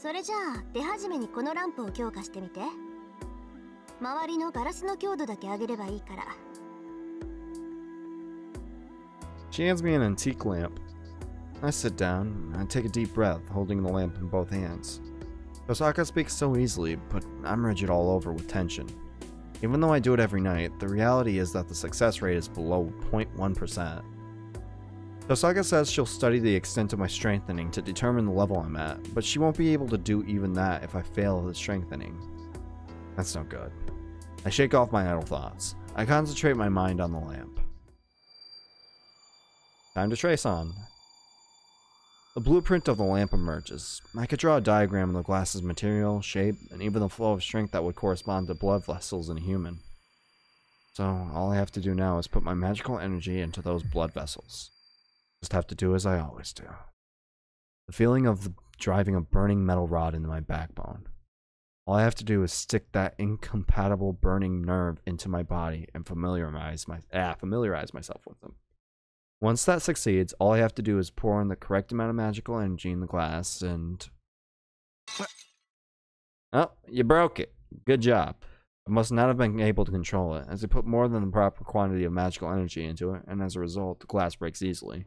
それじゃあ手始めにこのランプを強化してみて。周りのガラスの強度だけ上げればいいから。She hands me an antique lamp. I sit down, I take a deep breath, holding the lamp in both hands. Tosaka speaks so easily, but I'm rigid all over with tension. Even though I do it every night, the reality is that the success rate is below 0.1%. Tosaka says she'll study the extent of my strengthening to determine the level I'm at, but she won't be able to do even that if I fail the strengthening. That's no good. I shake off my idle thoughts. I concentrate my mind on the lamp. Time to trace on. The blueprint of the lamp emerges. I could draw a diagram of the glass's material, shape, and even the flow of strength that would correspond to blood vessels in a human. So, all I have to do now is put my magical energy into those blood vessels. Just have to do as I always do. The feeling of driving a burning metal rod into my backbone. All I have to do is stick that incompatible burning nerve into my body and familiarize myself with them. Once that succeeds, all I have to do is pour in the correct amount of magical energy in the glass and... Oh, you broke it. Good job. I must not have been able to control it, as I put more than the proper quantity of magical energy into it, and as a result, the glass breaks easily.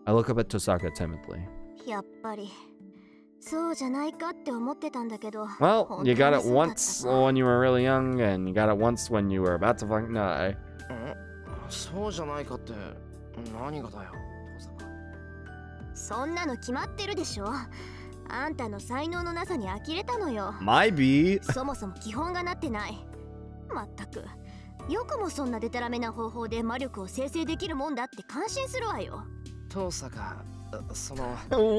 I look up at Tosaka timidly. Well, you got it once when you were really young, and you got it once when you were about to fucking die. そうじゃないかって何がだよ。そんなの決まってるでしょ。あんたの才能のなさに呆れたのよ。Might be. そもそも基本がなってない。まったく。よくもそんなデタラメな方法で魔力を生成できるもんだって感心するわよ。父さがその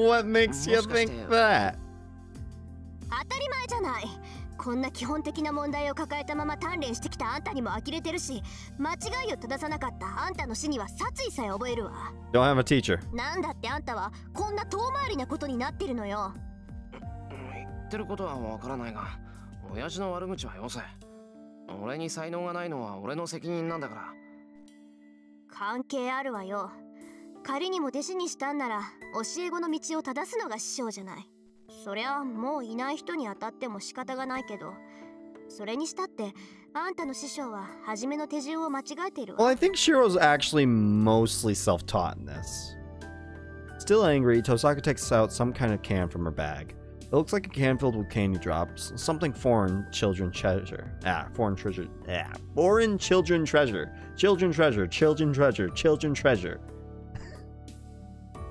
What makes you think that? 当たり前じゃない。こんな基本的な問題を抱えたまま鍛錬してきたあんたにも呆れてるし、間違いを正さなかったあんたの死には殺意さえ覚えるわ。Don't have a teacher. なんだってあんたはこんな遠回りなことになってるのよ。言ってることはわからないが、親父の悪口はよせ。俺に才能がないのは俺の責任なんだから。関係あるわよ。仮にも弟子にしたんなら教え子の道を正すのが師匠じゃない。そりゃもういない人に当たっても仕方がないけど、それにしたってあんたの師匠は初めの手順を間違えているわ。Well, I think Shiro's actually mostly self-taught in this. Still angry, Tosaka takes out some kind of can from her bag. It looks like a can filled with candy drops, something foreign children treasure. Foreign treasure. Foreign children treasure. Children treasure. Children treasure. Children treasure.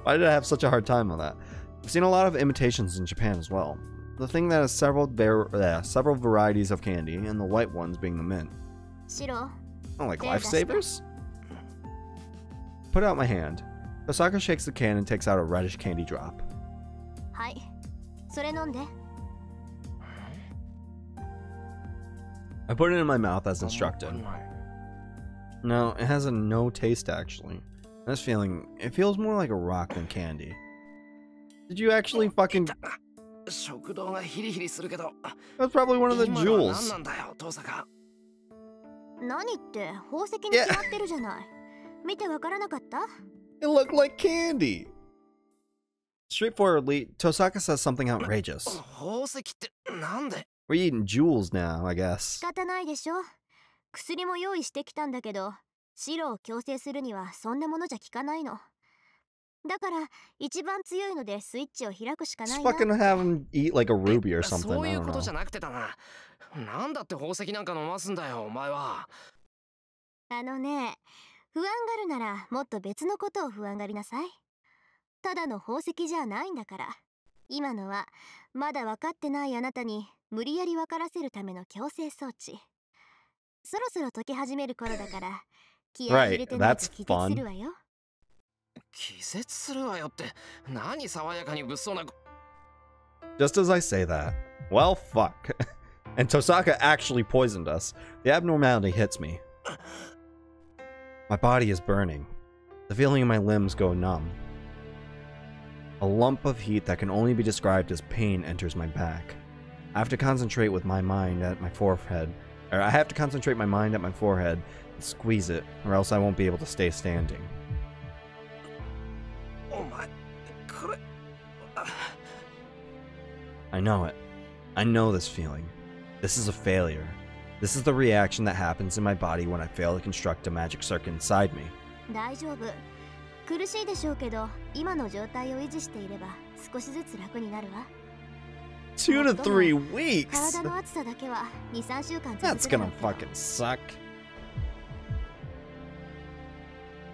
Why did I have such a hard time on that? I've seen a lot of imitations in Japan as well. The thing that has several varieties of candy, and the white ones being the mint. Shiro. Oh, like lifesavers? Put out my hand. Osaka shakes the can and takes out a reddish candy drop. Hai. それ飲んで. I put it in my mouth as instructed. No, it has a no taste actually. This feeling, it feels more like a rock than candy. Did you actually fucking... That's probably one of the jewels. 何って宝石に決まってるじゃない。見てわからなかった? It looked like candy. Straightforwardly, Tosaka says something outrageous. We're eating jewels now, I guess. 仕方ないでしょ。薬も用意してきたんだけど、白を矯正するにはそんなものじゃ効かないの。だから一番強いのでスイッチを開くしかないな。Just fucking have him eat like a ruby or something. そういうことじゃなくてだな。なんだって宝石なんか飲ますんだよ、お前は。あのね、不安がるならもっと別のことを不安がりなさい。ただの宝石じゃないんだから。今のはまだ分かってないあなたに無理やり分からせるための矯正装置。そろそろ解き始める頃だから気合い入れてないと気絶するわよ。気絶するわよって何爽やかに物騒な。 Just as I say that. Well, fuck. And Tosaka actually poisoned us. The abnormality hits me. My body is burning. The feeling in my limbs go numb. A lump of heat that can only be described as pain enters my back. I have to concentrate with my mind at my forehead. Or I have to concentrate my mind at my forehead and squeeze it, or else I won't be able to stay standing. I know it. I know this feeling. This is a failure. This is the reaction that happens in my body when I fail to construct a magic circuit inside me. 大丈夫。苦しいでしょうけど、今の状態を維持していれば少しずつ楽になるわ。2 to 3 weeks? 体の熱さだけは2、3週間続くだろう That's けど。 gonna fucking suck.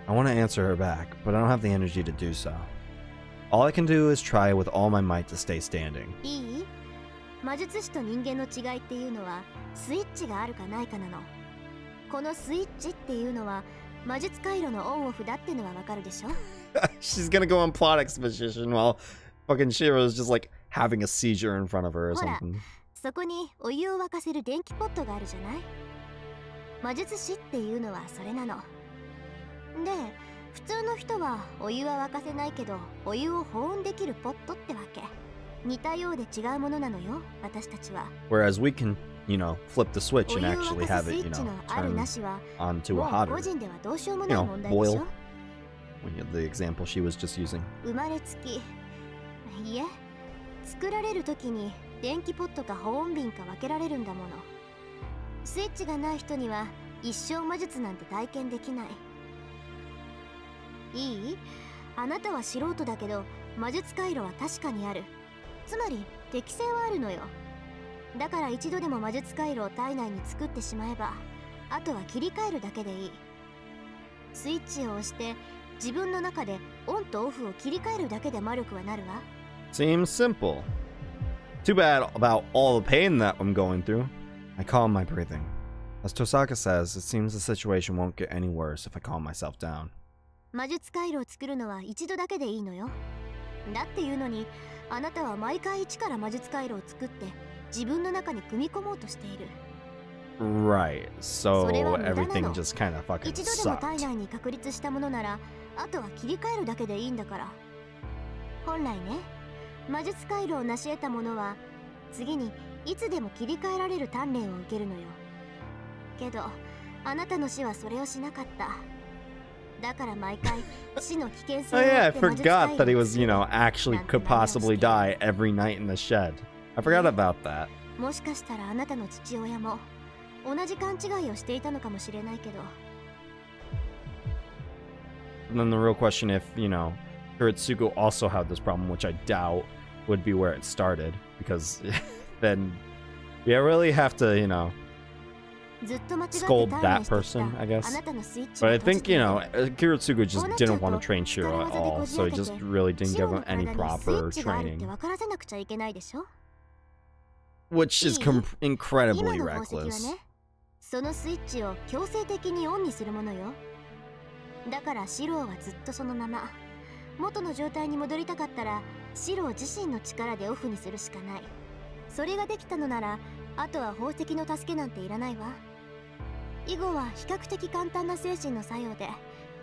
I want to answer her back, but I don't have the energy to do so. All I can do is try with all my might to stay standing. いい？魔術師と人間の違いっていうのはスイッチがあるかないかなの。このスイッチっていうのは魔術回路のオンオフだってのはわかるでしょ？ She's gonna go on plot exposition while fucking Shiro is just like having a seizure in front of her or ほら、 something. そこにお湯を沸かせる電気ポットがあるじゃない？魔術師っていうのはそれなの。で、普通の人はお湯は沸かせないけど、お湯を保温できるポットってわけ。似たようで違うものなのよ、私たちは。Whereas we can, you know, flip the switch お and 湯を actually 沸か have すス it, イ you ッチ know, のある turn なしは、 onto も a う hotter. 個人ではどうしようもない You know, 問題でし boil. ょ。The example she was just using. 生まれつき、いえ、作られる時に電気ポットか保温瓶か分けられるんだもの。スイッチがない人には一生魔術なんて体験できない。いい？あなたは素人だけど魔術回路は確かにある。つまり適性はあるのよ。だから一度でも魔術回路を体内に作ってしまえば、あとは切り替えるだけでいい。スイッチを押して自分の中でオンとオフを切り替えるだけで魔力はなるわ。 Seems simple. Too bad about all the pain that I'm going through. I calm my breathing. As Tosaka says, it seems the situation won't get any worse if I calm myself down. 魔術回路を作るのは一度だけでいいのよ。だっていうのに、あなたは毎回一から魔術回路を作って自分の中に組み込もうとしている。 Right, so それは無駄なの。 everything just kind of fucking 一度でも体 sucked. 内に確立したものなら、あとは切り替えるだけでいいんだから。本来ね、魔術回路を成し得たものは次にいつでも切り替えられる鍛錬を受けるのよ。けどあなたの死はそれをしなかった。だから毎回死の危険性 Oh を yeah, 持 I って魔術 forgot 回 that he 路を was, 作 you る know, actually なんて could 真似を possibly している。 die every night in the shed. I forgot about that. もしかしたらあなたの父親も同じ勘違いをしていたのかもしれないけど。 And then the real question if, you know, Hiritsugu also had this problem, which I doubt would be where it started, because then you really have to, you know, ずっと間違って scold 鍛錬 that してき person, た I あ guess. なたのスイッチ But を I 閉じ think, てい you る。 know, Hiritsugu just didn't want to train Shiro at all, so he just really didn't シ give ロ him の any 体にスイッ proper チがあるって training, 分からせなくちゃいけないでしょ。 which is 今 incredibly の宝石は reckless. ね、そのスイッチを強制的にオンにするものよ。だからシローはずっとそのまま。元の状態に戻りたかったらシロー自身の力でオフにするしかない。それができたのなら、あとは宝石の助けなんていらないわ。以後は比較的簡単な精神の作用で、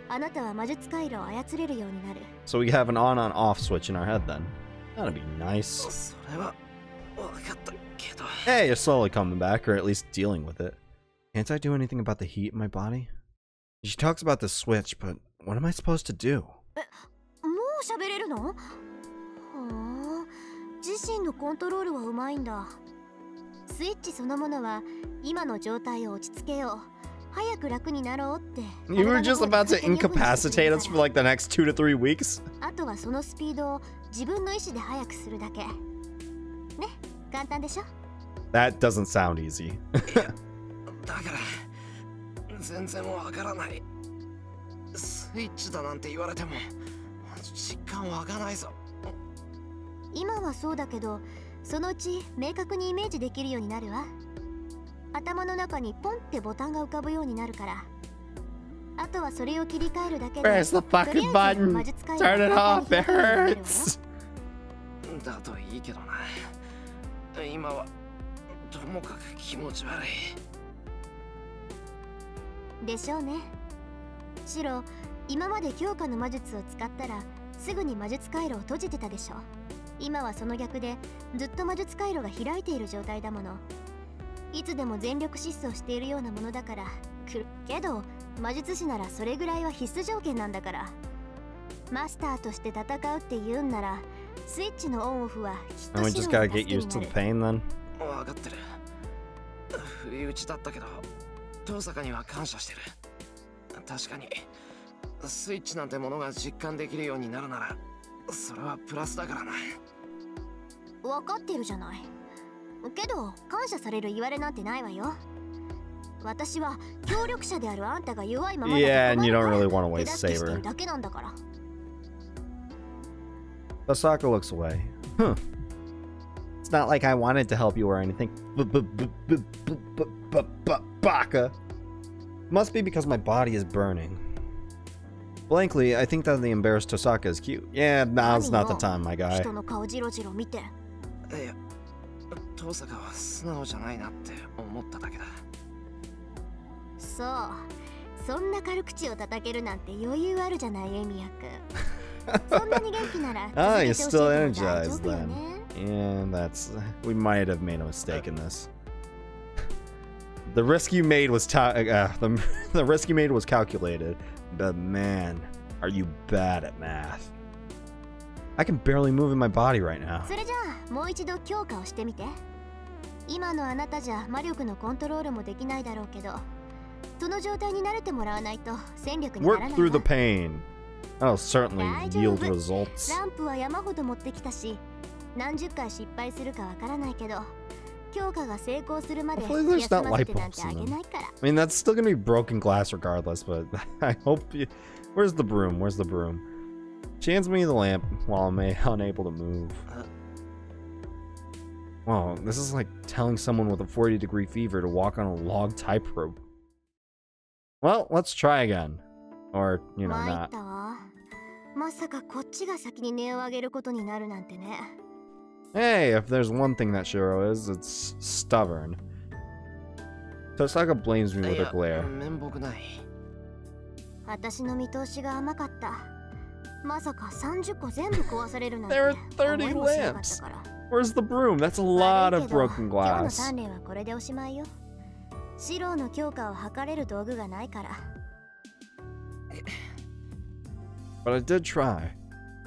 あなたは魔術回路を操れるようになる。 So we have an on-on-off switch in our head then. That'd be nice. それは分かったけど。 Hey, you're slowly coming back, or at least dealing with it. Can't I do anything about the heat in my body? She talks about the switch, but what am I supposed to do? もう喋れるの？ほう、自身のコントロールはうまいんだ。スイッチそのものは今の状態を落ち着けよう。早く楽になろうって。 You were just about to incapacitate us for like the next 2 to 3 weeks? あとはそのスピードを自分の意思で速くするだけ。ね、簡単でしょ？ That doesn't sound easy. だから全然わからない。スイッチだなんて言われても実感湧かないぞ。今はそうだけど、そのうち明確にイメージできるようになるわ。頭の中にポンってボタンが浮かぶようになるから。あとはそれを切り替えるだけで。 Where's the fucking button? Turn it off, it hurts! だといいけどな。今はともかく気持ち悪い。でしょうね。シロ、今まで強化の魔術を使ったらすぐに魔術回路を閉じてたでしょ。今はその逆でずっと魔術回路が開いている状態だもの。いつでも全力疾走しているようなものだから。けど魔術師ならそれぐらいは必須条件なんだから。マスターとして戦うって言うんならスイッチのオンオフはきっと And we シ just ロの gotta 助 get けに used to な the る。 pain then. 分かってる。不意打ちだったけど遠坂には感謝してる。確かにスイッチなんてものが実感できるようになるならそれはプラスだからな。分かってるじゃない。けど感謝される言われなんてないわよ。私は協力者であるあんたが弱いままだと Yeah, 困 and you る don't から really want to 手 waste 助けして Saber. るだけなんだから。Osaka looks away. Huh. It's not like I wanted to help you or anything. Baka. Must be because my body is burning. Blankly, I think that the embarrassed Tosaka is cute. Yeah, now's not the time, my guy. 人の顔ジロジロ見て。いや、遠坂は素直じゃないなって思っただけだ。そう、そんな軽口を叩けるなんて余裕あるじゃないエミヤ君。そんなに元気なら Ah, 続 you're けてほしい still から大 energized 丈夫よ then. ね。 Yeah, that's... We might have made a mistake in this. The risk you made was the risk you made was calculated, but man, are you bad at math? I can barely move in my body right now. それじゃあもう一度強化をしてみて。今のあなたじゃ魔力のコントロールもできないだろうけど、その状態に慣れてもらわないと戦力になら Work ない through the わ。 pain. That'll certainly 大丈 yield 夫。 results. ランプは山ほど持ってきたし、何十回失敗するかわからないけど、強化が成功するまで Hopefully there's 休 not ませ light てなんて bulbs あ in げ them. ないから。I mean, that's still gonna be broken glass regardless, but I hope you... Where's the broom? Where's the broom? She hands me the lamp while I'm unable to move. Wow, this is like telling someone with a 40-degree fever to walk on a log tightrope. Well, let's try again. Or, you know, 参っ not. たわ。まさかこっちが先に音を上げることになるなんてね。Hey, if there's one thing that Shiro is, it's stubborn. Tosaka blames me with い her や、 glare. 面目ない。私の見通しが甘かった。まさか30個全部壊されるなんて There are 30思いもしなかった lamps. から。 Where's the broom? That's a lot 悪い of けど broken 今日の glass. 鍛錬はこれでおしまいよ。シローの強化を測れる道具がないから。But I did try.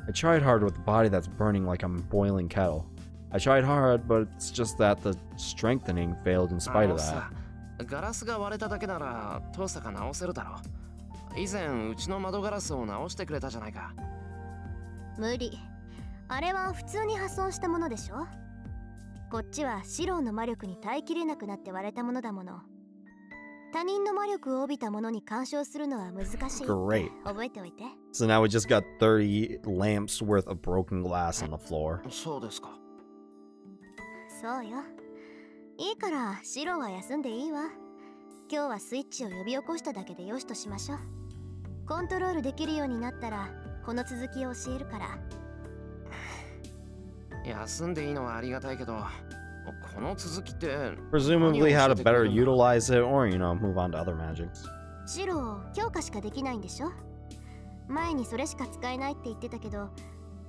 I tried hard with a body that's burning like a boiling kettle. I tried hard, but it's just that the strengthening failed in spite of that. ガラスが割れただけなら遠坂直せるだろう。以前うちの窓ガラスを直してくれたじゃないか。無理。あれは普通に破損したものでしょ。こっちはシローの魔力に耐えきれなくなって割れたものだもの。他人の魔力を帯びたものに干渉するのは難しい。 Great. 覚えておいて。 So now we just got 30 lamps worth of broken glass on the floor. そうですか。そうよ。いいからシローは休んでいいわ。今日はスイッチを呼び起こしただけでよしとしましょう。コントロールできるようになったらこの続きを教えるから。休んでいいのはありがたいけど、この続きって Presumably how to 何を教えてくれ better るんだ？ utilize it or, you know, move on to other magics. シロー強化しかできないんでしょ。前にそれしか使えないって言ってたけど、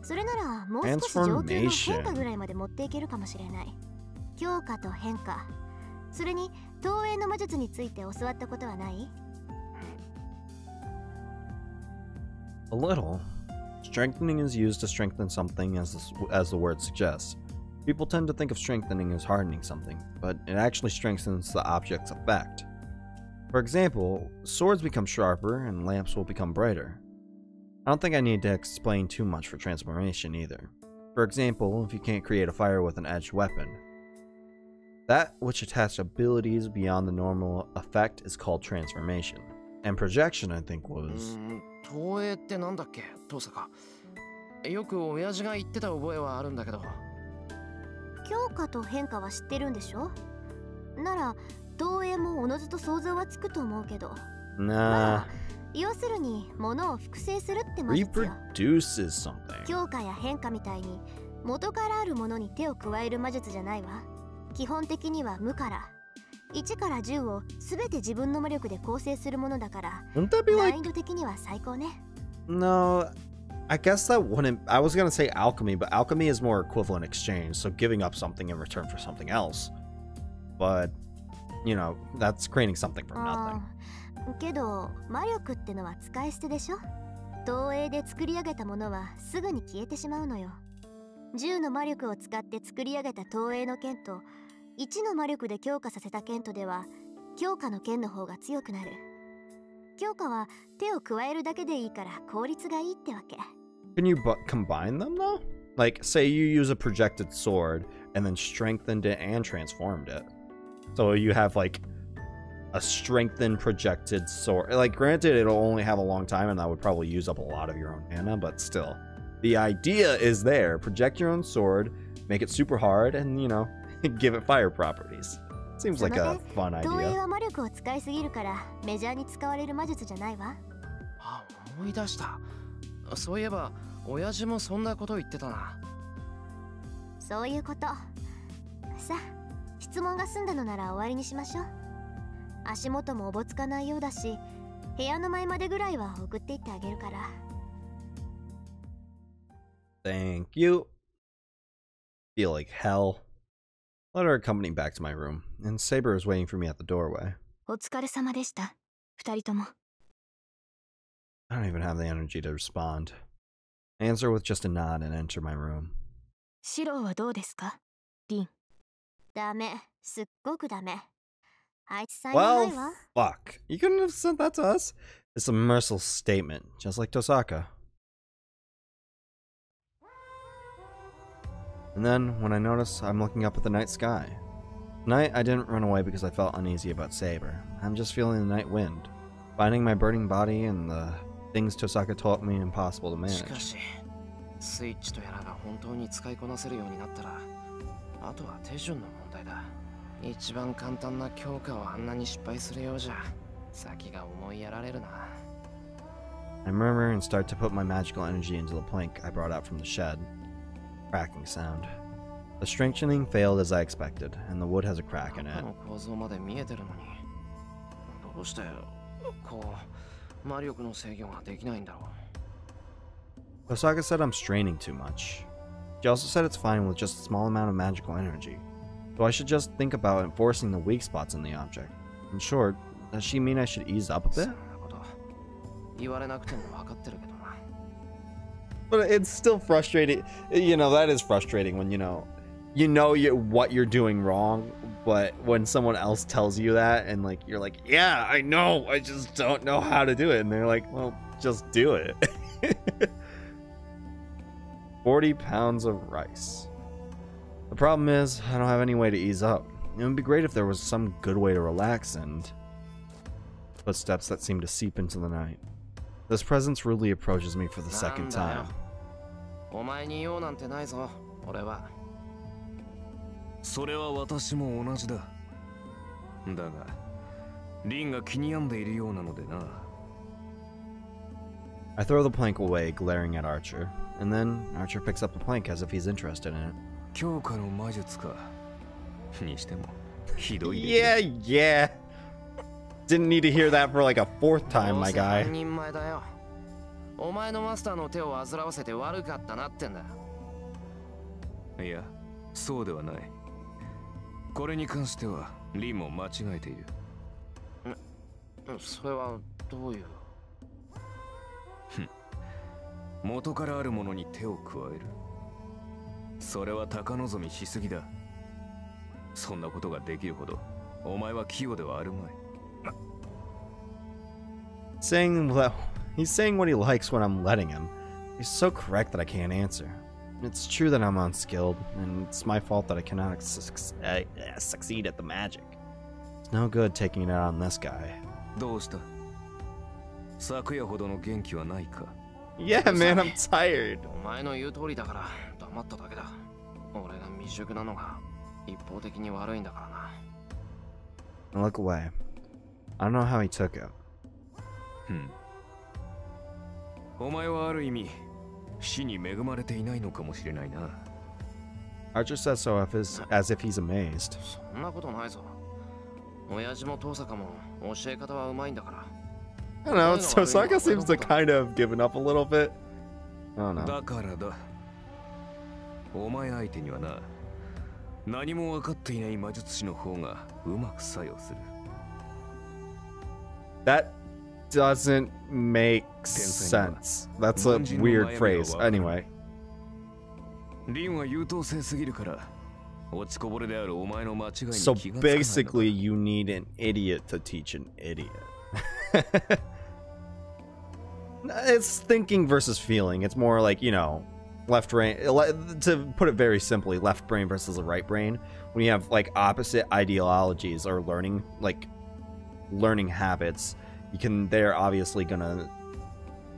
それならもう少し上級の変化ぐらいまで持っていけるかもしれない。強化と変化、それに投影の魔術について教わったことはない？ A little. Strengthening is used to strengthen something as the word suggests. People tend to think of strengthening as hardening something, but it actually strengthens the object's effect. For example, swords become sharper and lamps will become brighter. I don't think I need to explain too much for transformation either. For example, if you can't create a fire with an edged weapon, that which attached abilities beyond the normal effect is called transformation. And projection, I think, was... 投影ってなんだっけ、遠坂。よく親父が言ってた覚えはあるんだけど。強化と変化は知ってるんでしょ。なら投影もおのずと想像はつくと思うけど。Nah. 要するに物を複製するって魔術よ。 Reproduces something. 強化や変化みたいに元からあるものに手を加える魔術じゃないわ。基本的には無から1から10を全て自分の魔力で構成するものだから、 Wouldn't that be 難 like... 易度的には最高ね。 No, I guess that wouldn't... I was gonna say alchemy, but alchemy is more equivalent exchange, so giving up something in return for something else. But, you know, that's creating something from nothing. けど魔力ってのは使い捨てでしょ。投影で作り上げたものはすぐに消えてしまうのよ。10の魔力を使って作り上げた投影の剣と1の魔力で強化させた剣とでは強化の剣の方が強くなる。強化は手を加えるだけでいいから効率がいいってわけ。Can you combine them though? Like, say you use a projected sword and then strengthened it and transformed it. So you have like a strengthened projected sword. Like, granted, it'll only have a long time and that would probably use up a lot of your own mana, but still. The idea is there. Project your own sword, make it super hard, and, you know, give it fire properties. Seems like a fun 投影 idea. は魔力を使いすぎるからメジャーに使われる魔術じゃないわ。あ、思い出した。そういえば親父もそんなこと言ってたな。そういうこと。さあ、質問が済んだのなら終わりにしましょう。足元もおぼつかないようだし、部屋の前までぐらいは送っていってあげるから。Thank you. Feel like hell. Let her accompany me back to my room, and Saber is waiting for me at the doorway. お疲れ様でした。二人とも。I don't even have the energy to respond. I answer with just a nod and enter my room. シローはどうですか、リン。ダメ。すっごくダメ。あいつ才能ないわ。Well, fuck. You couldn't have sent that to us? It's a merciless statement, just like Tosaka. And then, when I notice, I'm looking up at the night sky. Tonight, I didn't run away because I felt uneasy about Saber. I'm just feeling the night wind, finding my burning body and the things Tosaka taught me impossible to manage. しかし、スイッチとやらが本当に使いこなせるようになったら、あとは手順の問題だ。一番簡単な強化をあんなに失敗するようじゃ、先が思いやられるな。I murmur and start to put my magical energy into the plank I brought out from the shed. Cracking sound. The strengthening failed as I expected, and the wood has a crack in it. 構造まで見えてるのに、どうしてこう魔力の制御ができないんだろう。Osaka said I'm straining too much. She also said it's fine with just a small amount of magical energy, so I should just think about enforcing the weak spots in the object. In short, does she mean I should ease up a bit? そんなこと言われなくても分かってるけどな。But it's still frustrating. You know, that is frustrating when, what you're doing wrong, but when someone else tells you that and like you're like, yeah, I know, I just don't know how to do it, and they're like, well, just do it. 40 pounds of rice. The problem is I don't have any way to ease up. It would be great if there was some good way to relax. And footsteps that seem to seep into the night. This presence rudely approaches me for the second time. お前に用なんてないぞ、俺は。それは私も同じだ。だが、リンが気に病んでいるようなのでな。I throw the plank away, glaring at Archer, and then Archer picks up the plank as if he's interested in it. 強化の魔術か。にしても、ひどい。Yeah. Didn't need to hear that for like a fourth time, my guy. 半人前だよ。お前のマスターの手を煩わせて悪かったなってんだ。いや、そうではない。これに関してはリンも間違えている。それはどういう？元からあるものに手を加える。それは高望みしすぎだ。そんなことができるほどお前は器用ではあるまい。He's saying what he likes when I'm letting him. He's so correct that I can't answer. It's true that I'm unskilled, and it's my fault that I cannot succeed at the magic. It's no good taking it out on this guy. どうした？昨夜ほどの元気はないか？ Yeah, man, I'm tired. お前の言う通りだから黙っただけだ。俺が未熟なのが一方的に悪いんだからな。I look away. I don't know how he took it. お前はある意味死に恵まれていないのかもしれないな。Archer says so as if he's amazed. そんなことないぞ。親父も父坂も教え方はうまいんだから。I don't know, Tosaka seems to kind of given up a little bit. I don't know. だからだ。お前相手にはな、何も分かっていない魔術師の方がうまく作用する。That doesn't make sense. That's a weird phrase. Anyway. リンは優等生すぎるから、落ちこぼれであるお前の間違いに気がつ So かないのだ。 basically, you need an idiot to teach an idiot. It's thinking versus feeling. It's more like, you know, left brain. To put it very simply, left brain versus the right brain. When you have like opposite ideologies or learning habits, they're obviously gonna,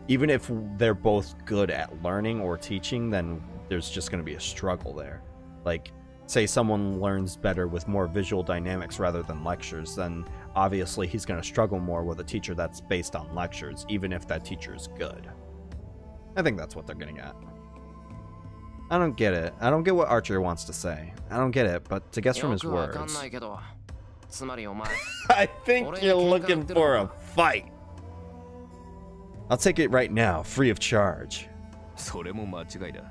even if they're both good at learning or teaching, then there's just gonna be a struggle there. Like, say someone learns better with more visual dynamics rather than lectures, then obviously he's going to struggle more with a teacher that's based on lectures, even if that teacher is good. I think that's what they're getting at. I don't get it. I don't get what Archer wants to say. I don't get it, but to guess from his words... I think you're looking for a fight. I'll take it right now, free of charge. それも間違いだ。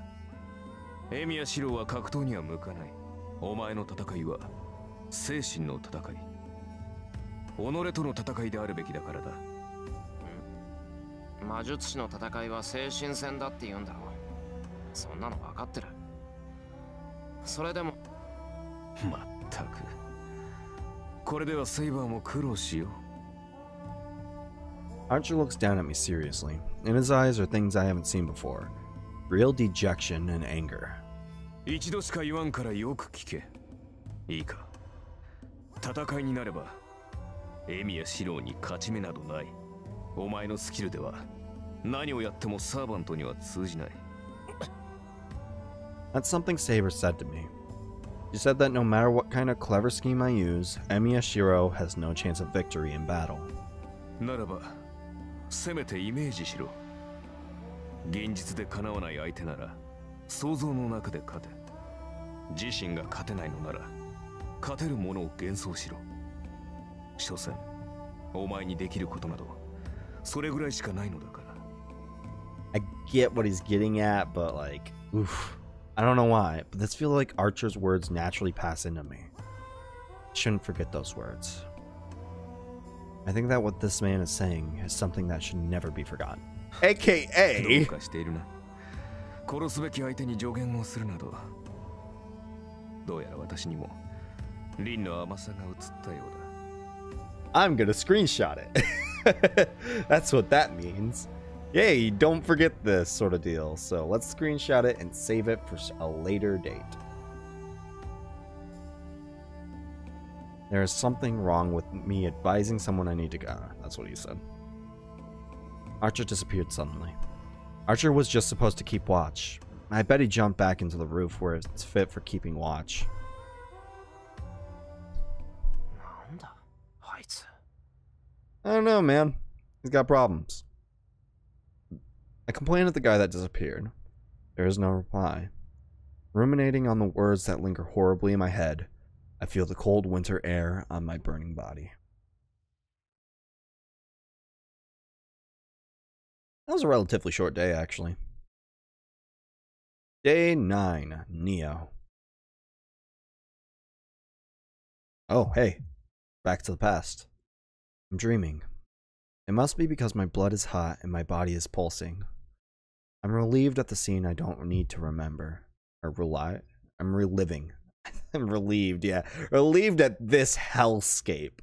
エミやシロは格闘には向かない。お前の戦いは精神の戦い。己との戦いであるべきだからだ。魔術師の戦いは精神戦だって言うんだろう。そんなの分かってる。それでも。まったく。これではセイバーも苦労しよう。Archer looks down at me seriously. In his eyes are things I haven't seen before. Real dejection and anger. 一度しか言わんからよく聞け。いいか。戦いになれば、エミやシローに勝ち目などない。お前のスキルでは、何をやってもサーバントには通じない。That's something Saber said to me. She said that no matter what kind of clever scheme I use, Emi Yashiro has no chance of victory in battle. ならば、せめてイメージしろ。現実で叶わない相手なら、想像の中で勝て。自身が勝てないのなら、勝てるものを幻想しろ。所詮、お前にできることなど、それぐらいしかないのだから。I get what he's getting at, but like, oof. I don't know why, but this feels like Archer's words naturally pass into me. Shouldn't forget those words. I think that what this man is saying is something that should never be forgotten. AKA... どうかしているな。殺すべき相手に助言をするなど、どうやら私にもリンの甘さが映ったようだ。I'm gonna screenshot it. That's what that means. Yay, don't forget this sort of deal. So let's screenshot it and save it for a later date. There is something wrong with me advising someone I need to go. That's what he said. Archer disappeared suddenly. Archer was just supposed to keep watch. I bet he jumped back into the roof where it's fit for keeping watch. I don't know, man. He's got problems. I complained at the guy that disappeared. There is no reply. Ruminating on the words that linger horribly in my head, I feel the cold winter air on my burning body. That was a relatively short day, actually. Day 9, Neo. Oh, hey. Back to the past. I'm dreaming. It must be because my blood is hot and my body is pulsing. I'm relieved at the scene I don't need to remember. Or I'm reliving. I'm relieved, yeah. Relieved at this hellscape.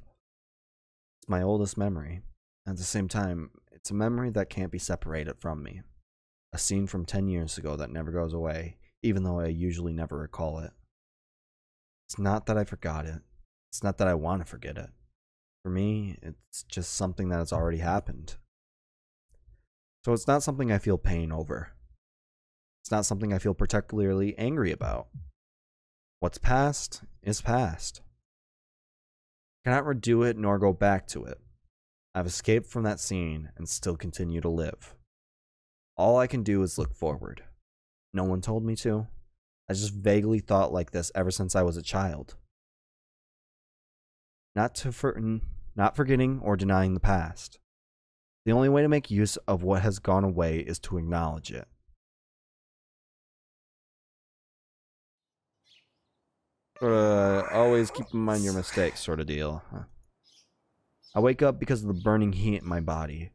It's my oldest memory. At the same time, it's a memory that can't be separated from me. A scene from 10 years ago that never goes away, even though I usually never recall it. It's not that I forgot it. It's not that I want to forget it. For me, it's just something that has already happened. So it's not something I feel pain over. It's not something I feel particularly angry about. What's past is past. I cannot redo it nor go back to it. I've escaped from that scene and still continue to live. All I can do is look forward. No one told me to. I just vaguely thought like this ever since I was a child. Not forgetting or denying the past. The only way to make use of what has gone away is to acknowledge it. Always keep in mind your mistakes sort of deal. Huh. I wake up because of the burning heat in my body.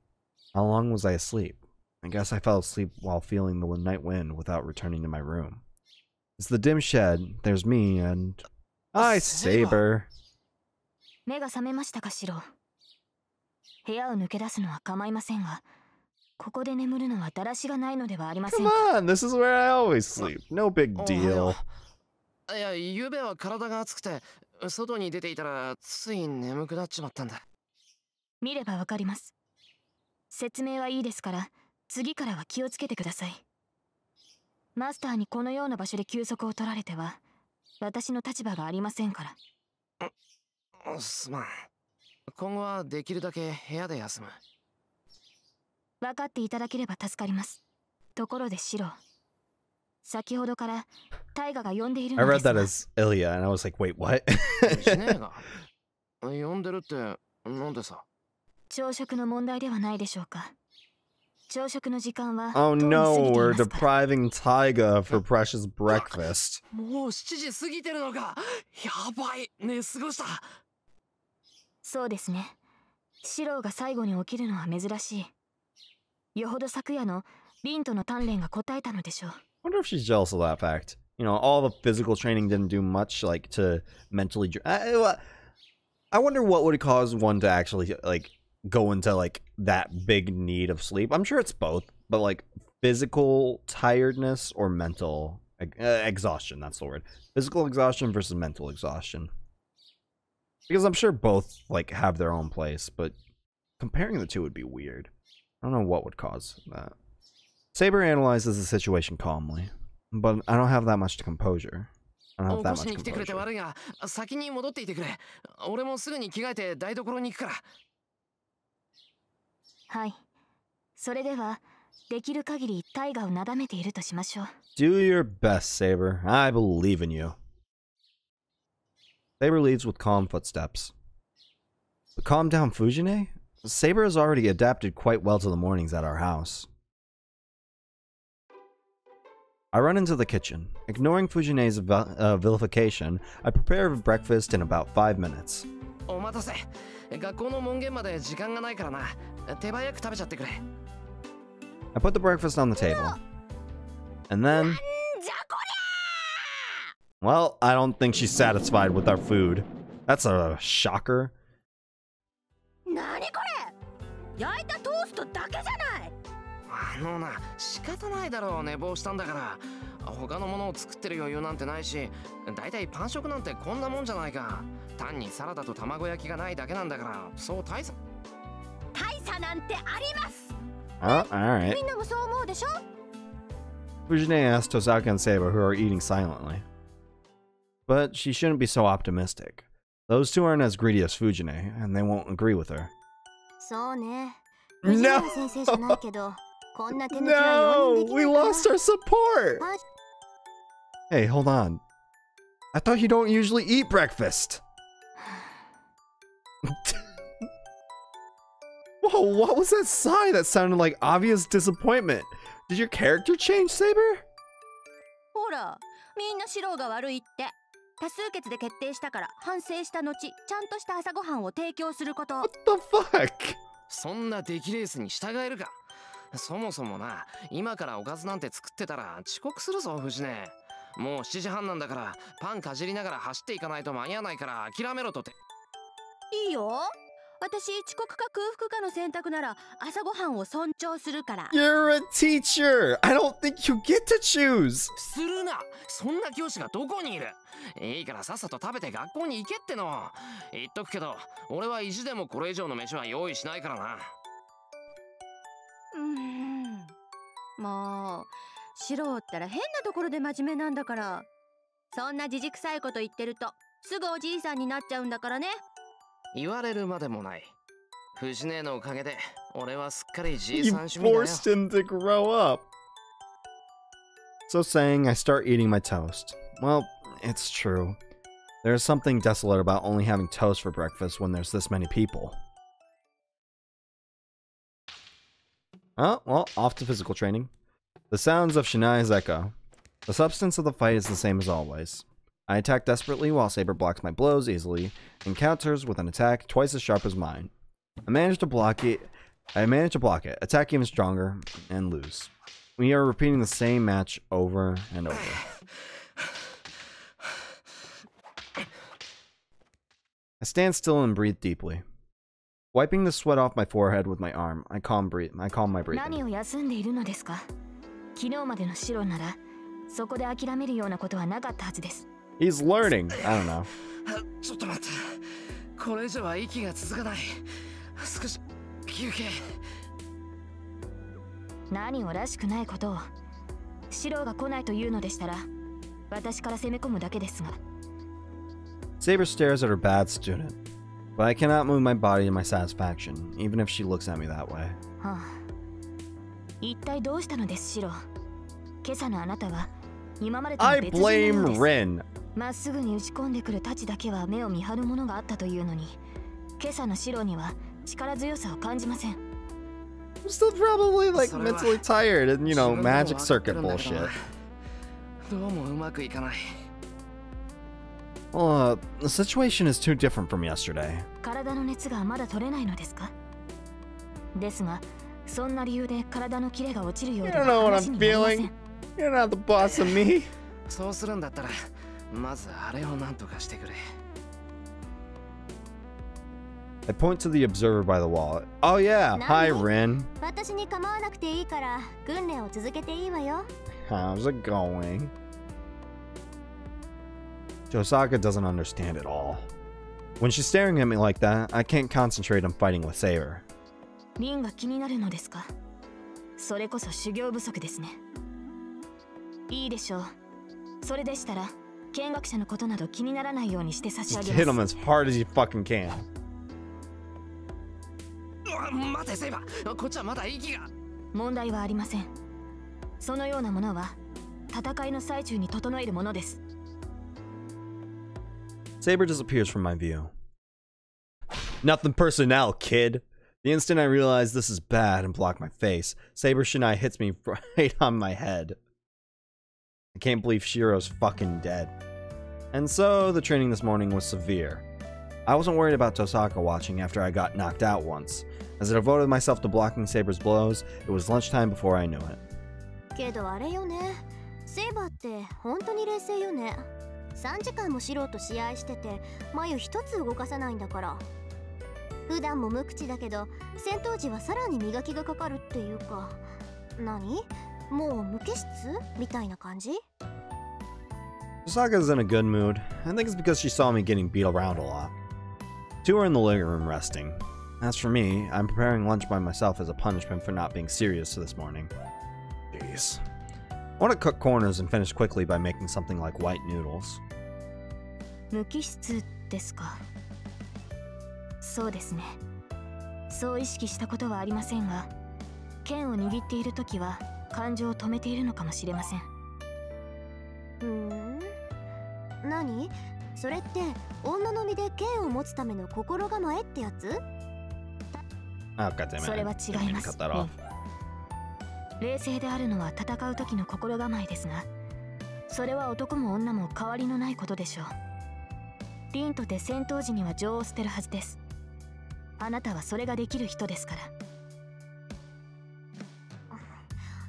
How long was I asleep? I guess I fell asleep while feeling the night wind without returning to my room. It's the dim shed. There's me and... Hi, Saber. 目が覚めましたか、シロ。部屋を抜け出すのは構いませんが、ここで眠るのはだらしがないのではありません Come か。 on, this is where I always sleep. No big おは deal. よう。いや、ゆうべは体が熱くて、外に出ていたらつい眠くなっちまったんだ。見ればわかります。説明はいいですから、次からは気をつけてください。マスターにこのような場所で休息を取られては、私の立場がありませんから。すまん。今後はできるだけ部屋で休む。分かっていただければ助かります。ところでシロ、先ほどからタイガが呼んでいる I ので read すが。 that as Ilya, and I was like, wait, what? しねえが。呼んでるってなんでさ。朝食の問題ではないでしょうか。朝食の時間は Oh とうに過ぎ no, てい we're ますから。 depriving Taiga of her precious breakfast. もう7時過ぎてるのか。やばい。寝過ごした。そうですね。シローが最後に起きるのは珍しい。よほど昨夜のリンとの鍛錬が答えたのでしょう。 I wonder if she's jealous of that fact. You know, all the physical training didn't do much, like, to mentally... I wonder what would cause one to actually, like, go into, like, that big need of sleep. I'm sure it's both, but, like, physical tiredness or mental exhaustion, that's the word. Physical exhaustion versus mental exhaustion. Because I'm sure both, like, have their own place, but comparing the two would be weird. I don't know what would cause that. Saber analyzes the situation calmly, but I don't have that much composure. I don't have 起 that こし much に来てくれて composure. 悪いが、先に戻っていてくれ。俺もすぐに着替えて台所に行くから。はい。それでは、できる限りタイガをなだめているとしましょう。 Do your best, Saber. I believe in you. Saber leaves with calm footsteps. But calm down, Fujine? Saber has already adapted quite well to the mornings at our house. I run into the kitchen. Ignoring Fujine's vilification, I prepare breakfast in about 5 minutes. お待たせ。学校の門限まで時間がないからな。手早く食べちゃってくれ。I put the breakfast on the table. And then... Well, I don't think she's satisfied with our food. That's a shocker. なにこれ、焼いたトーストだけじゃない。仕方ないだろう。寝坊したんだから。他のものを作ってる余裕なんてないし、だいたいパン食なんてこんなもんじゃないか。単にサラダと卵焼きがないだけなんだから、そう大差なんてあります。 Oh, alright. みんなもそう思うでしょ。 Fujine asks Tosaka and Seiba, who are eating silently. But she shouldn't be so optimistic. Those two aren't as greedy as Fujine, and they won't agree with her. そうね。 No! 藤原先生じゃないけど、こんな手抜きは No! 容認でき We ないかな。 lost our support! パン Hey, hold on. I thought you don't usually eat breakfast. Whoa, what was that sigh that sounded like obvious disappointment? Did your character change, Saber? ほら、みんなシローが悪いって。多数決で決定したから反省した後、ちゃんとした朝ごはんを提供すること。 What the fuck? そんな出来レースに従えるか。そもそもな、今からおかずなんて作ってたら遅刻するぞ、藤根。もう7時半なんだから、パンかじりながら走っていかないと間に合わないから諦めろとて。いいよ。私、遅刻か空腹かの選択なら朝ごはんを尊重するから。 You're a teacher! I don't think you get to choose! するな。そんな教師がどこにいる。いいからさっさと食べて学校に行けっての。言っとくけど、俺は意地でもこれ以上の飯は用意しないからな。もう、シローったら変なところで真面目なんだから。そんなじじくさいこと言ってるとすぐおじいさんになっちゃうんだからね。言われるまでもない。藤根のおかげで俺はすっかりじい You さん趣味だよ。 forced him to grow up. So saying, I start eating my toast. Well, it's true. There's something desolate about only having toast for breakfast when there's this many people. Oh, well, off to physical training. The sounds of Shania's echo. The substance of the fight is the same as always. I attack desperately while Saber blocks my blows easily and counters with an attack twice as sharp as mine. I manage to block it, attack even stronger, and lose. We are repeating the same match over and over. stand still and breathe deeply. Wiping the sweat off my forehead with my arm, I calm my 何 breathing. を休んでいるのですか？昨日までのシロならそこで諦めるようなことはなかったはずです。 He's learning. I don't know. ちょっと待って。これ以上は息が続かない。少し休憩。何をらしくないことを。シロが来ないというのでしたら私から攻め込むだけですが。 Saber stares at her bad student, but I cannot move my body to my satisfaction, even if she looks at me that way. はあ、一体どうしたのですシロ。今朝のあなたは今までとは I 別人のよう blame です。 Rin. まっすぐに打ち込んでくる太刀だけは目を見張るものがあったというのに、今朝のシロには力強さを感じません。 I'm still probably like それは mentally tired and, you know, 自分でも magic 分かって circuit るんだけど bullshit. な。どうもうまくいかない。Well, the situation is too different from yesterday. 体の熱がまだ取れないのですか？ですが、そんな理由で体のキレが落ちるよう You で don't は know what 話 I'm になりませ feeling. ん。 You're not the boss of me. そうするんだったら、まずあれをなんとかしてくれ。I point to the observer by the wall. Oh yeah, hi Rin. 私に構わなくていいから訓練を続けていいわよ。 How's it going? Josaka doesn't understand at all. When she's staring at me like that, I can't concentrate on fighting with Saber. リンが気になるのですか？それこそ修行不足ですね。いいでしょう。それでしたら見学者のことなど気にならないようにして差し上 Just げ hit him ます as hard as you fucking can. 待てセイバー、こっちはまだ息が。問題はありません。そのようなものは戦いの最中に整えるものです。 Saber disappears from my view. Nothing personnel, kid. The instant I realize this is bad and block my face, Saber Shinai hits me right on my head. I can't believe Shiro's fucking dead. And so, the training this morning was severe. I wasn't worried about Tosaka watching after I got knocked out once. As I devoted myself to blocking Saber's blows, it was lunchtime before I knew it. けどあれよね。セイバーって本当に冷静よね。3時間もシロと試合してて眉一つ動かさないんだから。普段も無口だけど戦闘時はさらに磨きがかかるっていうか、何？もう無機質みたいな感じ？ Tosaka's in a good mood. I think it's because she saw me getting beat around a lot. Two are in the living room resting. As for me, I'm preparing lunch by myself as a punishment for not being serious this morning. Jeez. I want to cut corners and finish quickly by making something like white noodles. 無機質ですか。そうですね。そう意識したことはありませんが、剣を握っているときは感情を止めているのかもしれません。何？それって女の身で剣を持つための心構えってやつ？ Oh, goddammit. それは I 違 didn't い mean ま to す。 cut that off. 冷静であるのは戦う時の心構えですが、それは男も女も変わりのないことでしょう。リンとて戦闘時には情を捨てるはずです。あなたはそれができる人ですから。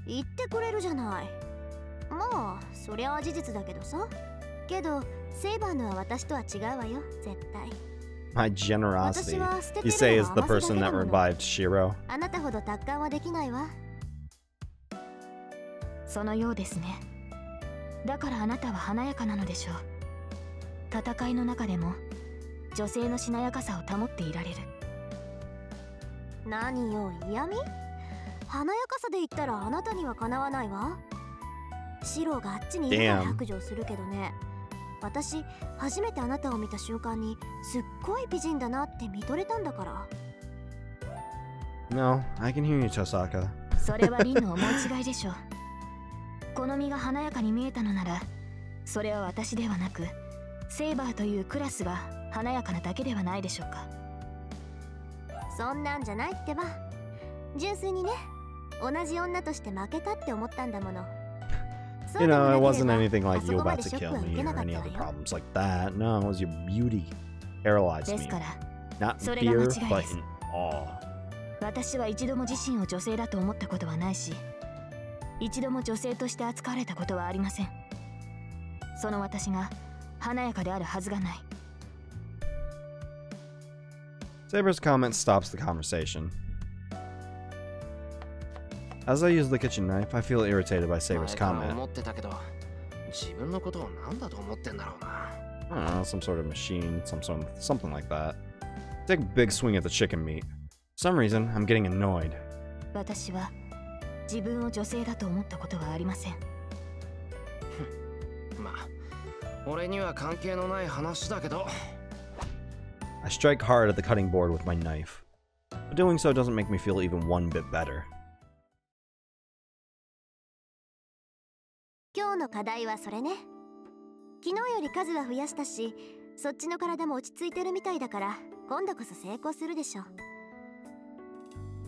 言ってくれるじゃない。まあそりゃあ事実だけどさ。けどセイバーのは私とは違うわよ、絶対。 My generosity. You say is the person that revived Shiro. あなたほど達観はできないわ。そのようですね。だからあなたは華やかなのでしょう。戦いの中でも女性のしなやかさを保っていられる。何よ、嫌味？華やかさで言ったらあなたにはかなわないわ。シロがあっちにいるから白状するけどね。私初めてあなたを見た瞬間にすっごい美人だなって見とれたんだから。 No, I can hear you, Tosaka. それはリンの思い違いでしょう。好みが華やかに見えたのなら、それは私ではなくセイバーというクラスが華やかなだけではないでしょうか。そんなんじゃないってば。純粋にね、同じ女として負けたって思ったんだもの。 You know, it wasn't anything like you about to kill me or any other problems like that. No, it was your beauty. Paralyzed です me. から Not そ in れが間 fear, 違い but です。 in awe. 私は一度も自身を女性だと思ったことはないし、一度も女性として扱われたことはありません。その私が華やかであるはずがない。Saber's comment stops the conversation. As I use the kitchen knife, I feel irritated by Saber's comment. I don't know, some sort of machine, something like that. Take a big swing at the chicken meat. For some reason, I'm getting annoyed. 私は自分を女性だと思ったことはありません。まあ、俺には関係のない話だけど。I strike hard at the cutting board with my knife, but doing so doesn't make me feel even one bit better. 今日の課題はそれね。昨日より数は増やしたし、そっちの体も落ち着いてるみたいだから、今度こそ成功するでしょ。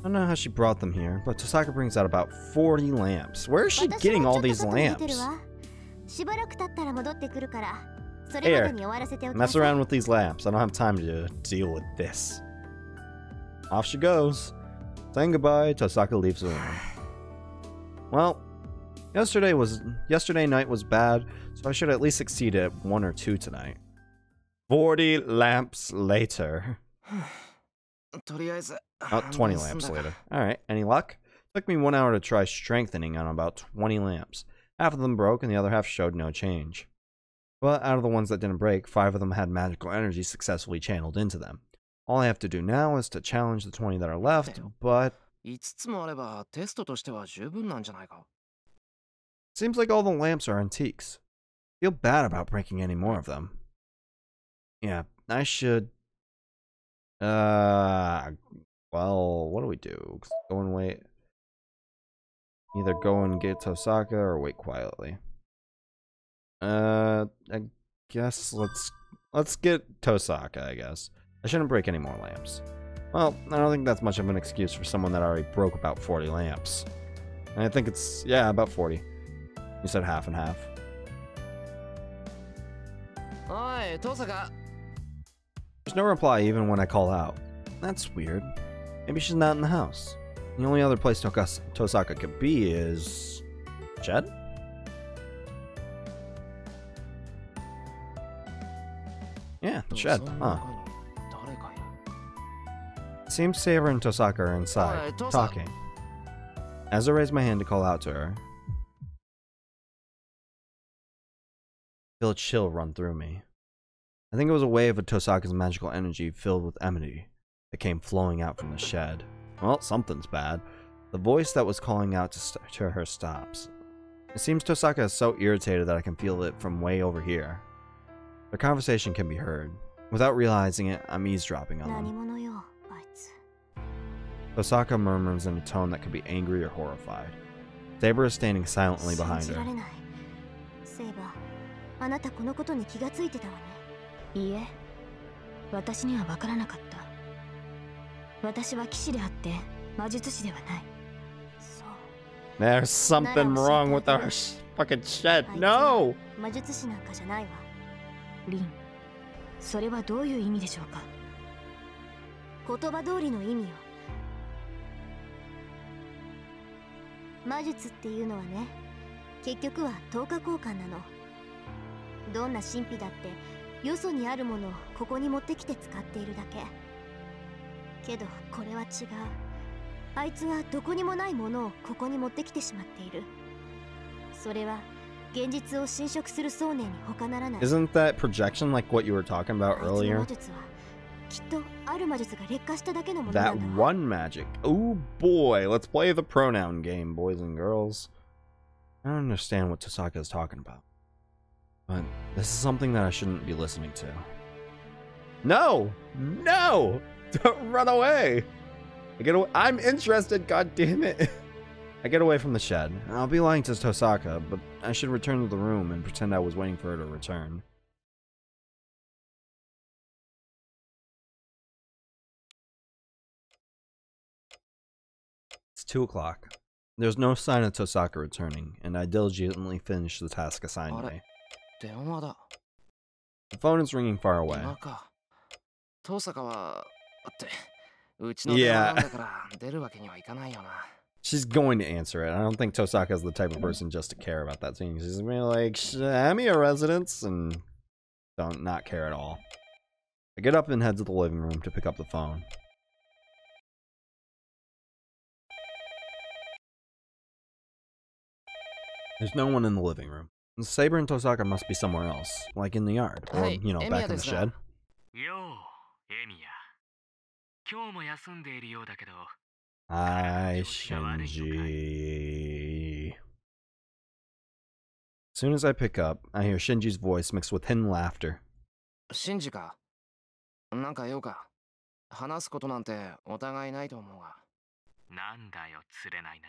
I don't know how she brought them here, but Tosaka brings out about 40 lamps. Where is she getting all these lamps? しばらく経ったら戻ってくるから、それまでに終わらせておきなさい。Mess around with these lamps. I don't have time to deal with this. Off she goes. Saying goodbye, Tosaka leaves the room. Well, yesterday night was bad, so I should at least succeed at 1 or 2 tonight. 40 lamps later. Oh, 20 lamps later. Alright, any luck? Took me 1 hour to try strengthening on about 20 lamps. Half of them broke and the other half showed no change. But out of the ones that didn't break, 5 of them had magical energy successfully channeled into them. All I have to do now is to challenge the 20 that are left, but... Seems like all the lamps are antiques. Feel bad about breaking any more of them. Yeah, I should... Well, what do we do? Go and wait. Either go and get Tosaka or wait quietly. I guess let's get Tosaka, I guess. I shouldn't break any more lamps. Well, I don't think that's much of an excuse for someone that already broke about 40 lamps. And I think it's, yeah, about 40. You said half and half. Oi, Tosaka. There's no reply even when I call out. That's weird. Maybe she's not in the house. The only other place Tosaka could be is... shed? Yeah, the shed, huh. Seems Saber and Tosaka are inside, talking. As I raise my hand to call out to her, I feel a chill run through me. I think it was a wave of Tosaka's magical energy filled with enmity that came flowing out from the shed. Well, something's bad. The voice that was calling out to her stops. It seems Tosaka is so irritated that I can feel it from way over here. Their conversation can be heard. Without realizing it, I'm eavesdropping on them. Tosaka murmurs in a tone that could be angry or horrified. Saber is standing silently behind her. あなたこのことに気がついてたわね。いいえ、私には分からなかった。私は騎士であって魔術師ではない。そう。There's something wrong with our fucking shed. No! 魔術師なんかじゃないわ。リン、それはどういう意味でしょうか。言葉通りの意味よ。魔術っていうのはね、結局は等価交換なの。どんな神秘だってよそにあるものをここに持ってきて使っているだけ。けどこれは違う。あいつはどこにもないものをここに持ってきてしまっている。それは現実を侵食する想念に他ならない。 Isn't that projection like what you were talking about earlier? 魔術はきっとある魔術が劣化しただけのものなんだ。 That one magic. Oh boy, let's play the pronoun game, boys and girls. I don't understand what Tosaka is talking about. But this is something that I shouldn't be listening to. No! No! Don't run away! I'm interested, god damn it! I get away from the shed. I'll be lying to Tosaka, but I should return to the room and pretend I was waiting for her to return. It's 2 o'clock. There's no sign of Tosaka returning, and I diligently finish the task assigned me. The phone is ringing far away. Yeah. She's going to answer it. I don't think Tosaka is the type of person just to care about that thing. She's gonna be like, "Show me a residence," and don't not care at all. I get up and head to the living room to pick up the phone. There's no one in the living room. Saber and Tosaka must be somewhere else, like in the yard, or, Hey, you know, back in the Emiya shed. Yo, Emiya. 今日も休んでいるようだけど。 Hi, Shinji. As soon as I pick up, I hear Shinji's voice mixed with hidden laughter. シンジか。なんか用か。話すことなんてお互いないと思うが。なんだよ、釣れないな。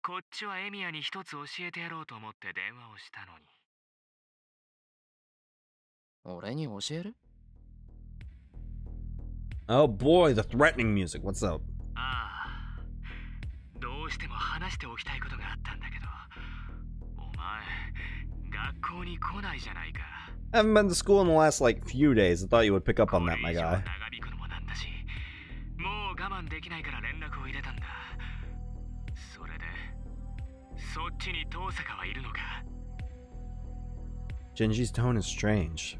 こっちはエミヤに一つ教えてやろうと思って電話をしたのに。俺に教える？ Oh boy, the threatening music. What's up? ああ、どうしても話しておきたいことがあったんだけど、お前、学校に来ないじゃないか。I haven't been to school in the last, like, few days. I thought you would pick up on that, my これ以上 guy. 長引くのもなんだし、もう我慢できないから連絡を入れたんだ。それで、そっちに遠坂はいるのか？ Shinji's tone is strange.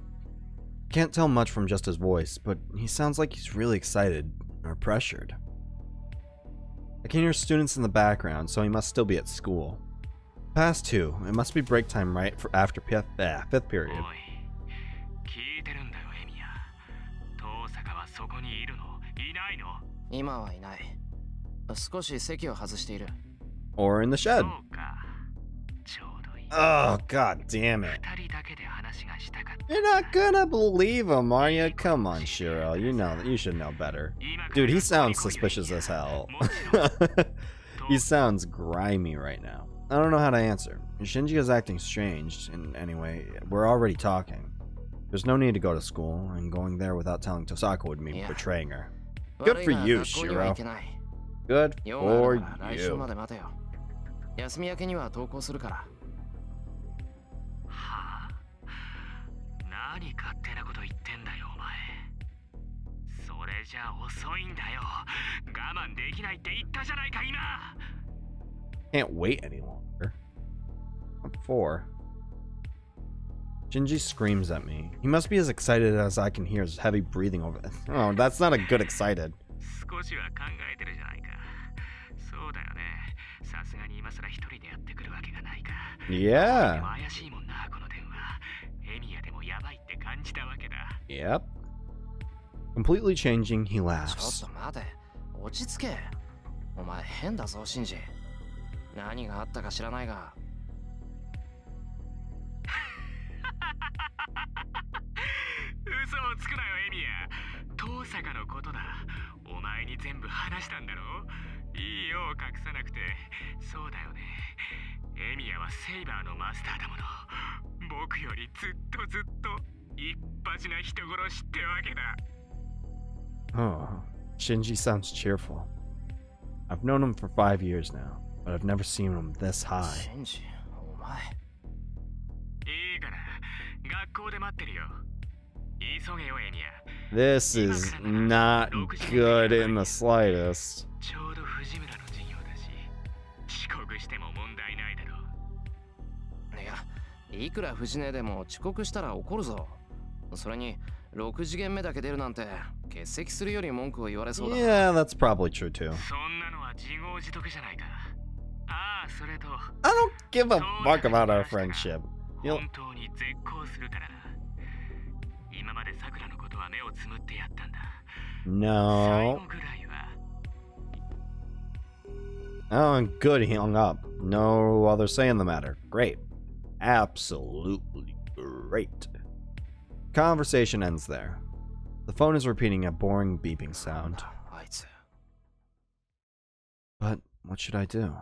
Can't tell much from just his voice, but he sounds like he's really excited or pressured. I can hear students in the background, so he must still be at school. Past 2. It must be break time right after fifth period. おい、聞いてるんだよ、エミヤ。遠坂はそこにいるの？いないの？今はいない。少し席を外している。Or in the そ shed. うか。ちょうどいい。 Oh, god damn it. 二人だけで話がしたかった。 You're not gonna believe him, are you? Come on, Shiro. You know that you should know better. Dude, he sounds suspicious as hell. He sounds grimy right now. I don't know how to answer. Shinji is acting strange, and anyway, we're already talking. There's no need to go to school, and going there without telling Tosaka would mean Yeah. betraying her. Good for you, 学校には行 Shiro. けない。 Good 用 for があるから来週 you. まで待てよ。休み明けには登校するから。はあ？何勝手なこと言ってんだよ、お前。それじゃ遅いんだよ。我慢できないって言ったじゃないか、今。 Can't wait any longer. What for? Shinji screams at me. He must be as excited as I can hear his heavy breathing over there. Oh, that's not a good excited. 少しは考えてるじゃないか。そうだよね。さすがに今更一人でやってくるわけがないか。で Yeah. も怪しいもんな、この電話。エミヤでもやばいって感じたわけだ。 Yep. Completely changing, he ちょ laughs. っと待て。落ち着け。お前変だぞ、シンジ。何があったか知らないが。嘘をつくなよ、エミヤ。遠坂のことだ。お前に全部話したんだろ？いいよ、隠さなくて。そうだよね。エミヤはセイバーのマスターだもの。僕よりずっと一発な人殺しってわけだ。 Oh, Shinji sounds cheerful. I've known him for 5 years now, but I've never seen him this high. シンジ、お前。いいから、学校で待ってるよ。急げよ、エミヤ。 This is not good in the slightest. ちょうど藤村の授業だし、遅刻しても問題ないだろう。いや、いくら藤根でも遅刻したら怒るぞ。それに、6次元目だけ出るなんて、欠席するより文句を言われそうだ。 Yeah, that's probably true too. そんなのは自業自得じゃないか。ああ、それと、 I don't give a fuck about our friendship. 本当に絶交するからな。今まで桜のことは目をつむってやったんだ。最 No. 後ぐらいは。 Oh, good, he hung up. No other say in the matter. Great. Absolutely great. Conversation ends there. The phone is repeating a boring beeping sound. あいつ。 But what should I do?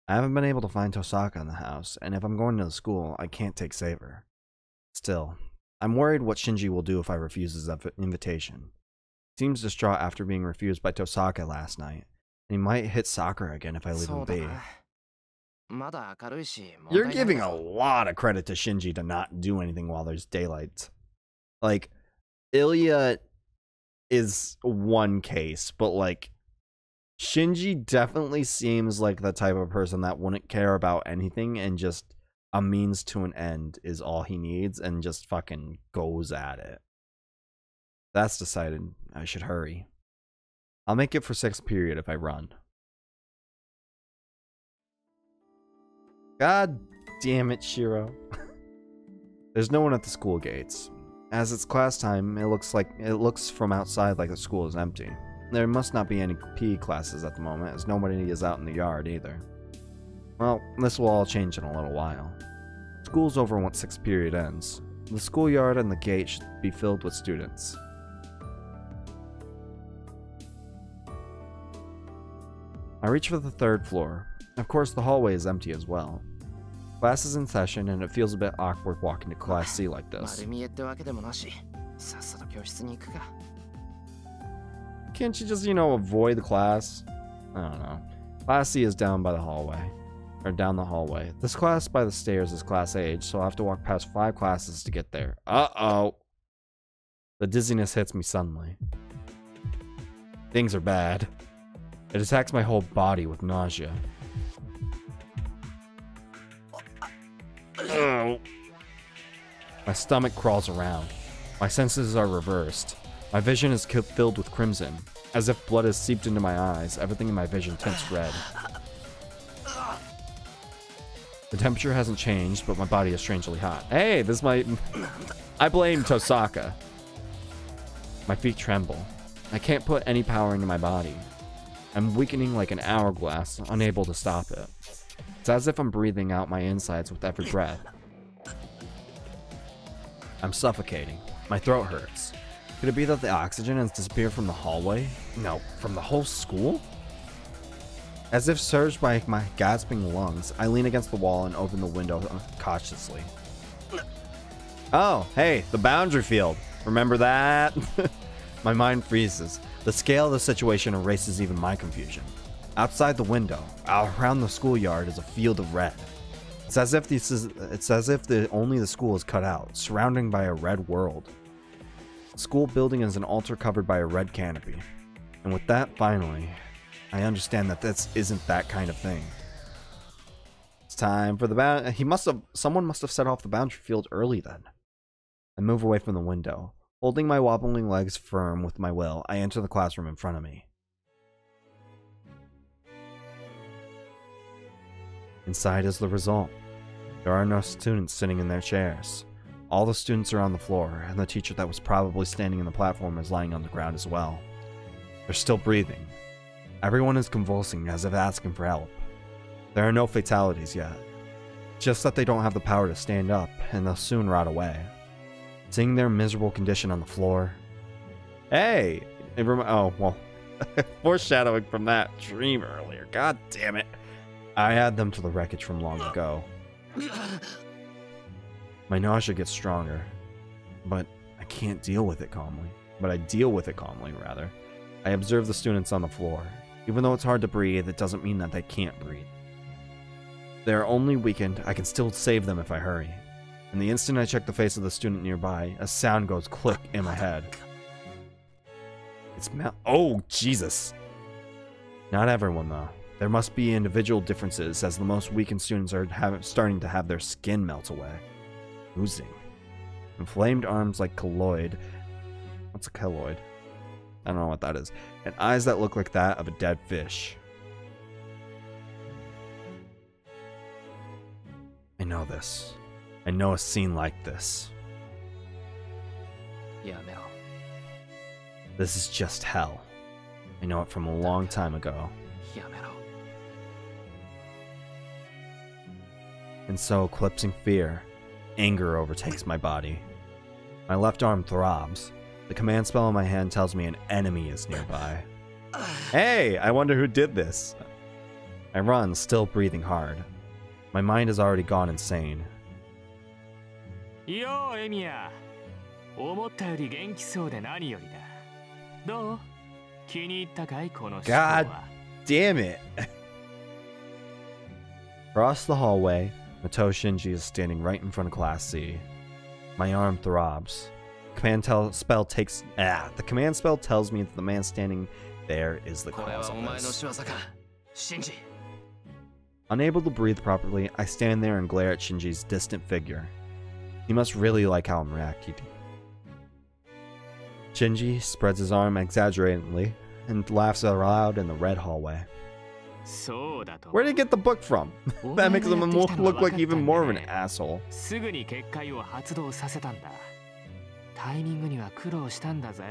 I haven't been able to find Tosaka in the house, and if I'm going to the school, I can't take Saber. Still, I'm worried what Shinji will do if I refuse his invitation. He seems distraught after being refused by Tosaka last night, and he might hit Sakura again if I leave そ him うだ be. な。まだ明るいし、問 You're 題ない giving だ a ろ lot of credit to Shinji to not do anything while there's daylight. Like, Ilya is one case, but like, Shinji definitely seems like the type of person that wouldn't care about anything and just a means to an end is all he needs and just fucking goes at it. That's decided. I should hurry. I'll make it for 6th period if I run. God damn it, Shiro. There's no one at the school gates. As it's class time, it looks from outside like the school is empty. There must not be any PE classes at the moment, as nobody is out in the yard either. Well, this will all change in a little while. School's over once 6th period ends. The schoolyard and the gate should be filled with students. I reach for the 3rd floor. Of course, the hallway is empty as well. Class is in session, and it feels a bit awkward walking to Class C like this. Can't you just, avoid the class? I don't know. Class C is down by the hallway. Or down the hallway. This class by the stairs is Class H, so I'll have to walk past 5 classes to get there. Uh-oh! The dizziness hits me suddenly. Things are bad. It attacks my whole body with nausea. Oh. My stomach crawls around. My senses are reversed. My vision is filled with crimson. As if blood has seeped into my eyes, everything in my vision tints red. The temperature hasn't changed, but my body is strangely hot. Hey, this might... I blame Tosaka. My feet tremble. I can't put any power into my body. I'm weakening like an hourglass, unable to stop it. It's as if I'm breathing out my insides with every breath. I'm suffocating. My throat hurts. Could it be that the oxygen has disappeared from the hallway? No, from the whole school? As if surged by my gasping lungs, I lean against the wall and open the window cautiously. Oh, hey, the boundary field. Remember that? My mind freezes. The scale of the situation erases even my confusion. Outside the window, around the schoolyard, is a field of red. It's as if only the school is cut out, surrounding by a red world. The school building is an altar covered by a red canopy. And with that, finally, I understand that this isn't that kind of thing. It's time for the someone must have set off the boundary field early then. I move away from the window. Holding my wobbling legs firm with my will, I enter the classroom in front of me. Inside is the result. There are no students sitting in their chairs. All the students are on the floor, and the teacher that was probably standing in the platform is lying on the ground as well. They're still breathing. Everyone is convulsing as if asking for help. There are no fatalities yet. Just that they don't have the power to stand up, and they'll soon rot away. Seeing their miserable condition on the floor. Hey! Oh, well. Foreshadowing from that dream earlier. God damn it. I add them to the wreckage from long ago. My nausea gets stronger. But I can't deal with it calmly. I deal with it calmly, rather. I observe the students on the floor. Even though it's hard to breathe, it doesn't mean that they can't breathe. They are only weakened. I can still save them if I hurry. And the instant I check the face of the student nearby, a sound goes click in my head. It's oh, Jesus. Not everyone, though. There must be individual differences, as the most weakened students are starting to have their skin melt away. Oozing. Inflamed arms like keloid. What's a keloid? I don't know what that is. And eyes that look like that of a dead fish. I know this. I know a scene like this. Yeah, no. This is just hell. I know it from a long time ago. Yeah, no. And so, eclipsing fear, anger overtakes my body. My left arm throbs. The command spell in my hand tells me an enemy is nearby. Hey, I wonder who did this. I run, still breathing hard. My mind has already gone insane. Yo, Emiya. 思ったより元気そうで何よりだ。どう？気に入ったかいこの人は。God damn it. Across the hallway, Mato Shinji is standing right in front of Class C. My arm throbs. The command spell tells me that the man standing there is the cause of this. Unable to breathe properly, I stand there and glare at Shinji's distant figure. He must really like how I'm reacting. Shinji spreads his arm exaggeratedly and laughs aloud in the red hallway. そうだと Where did he get the book from? That makes him look like even more of an asshole. すぐに結界を発動させたんだ。タイミングには苦労したんだぜ。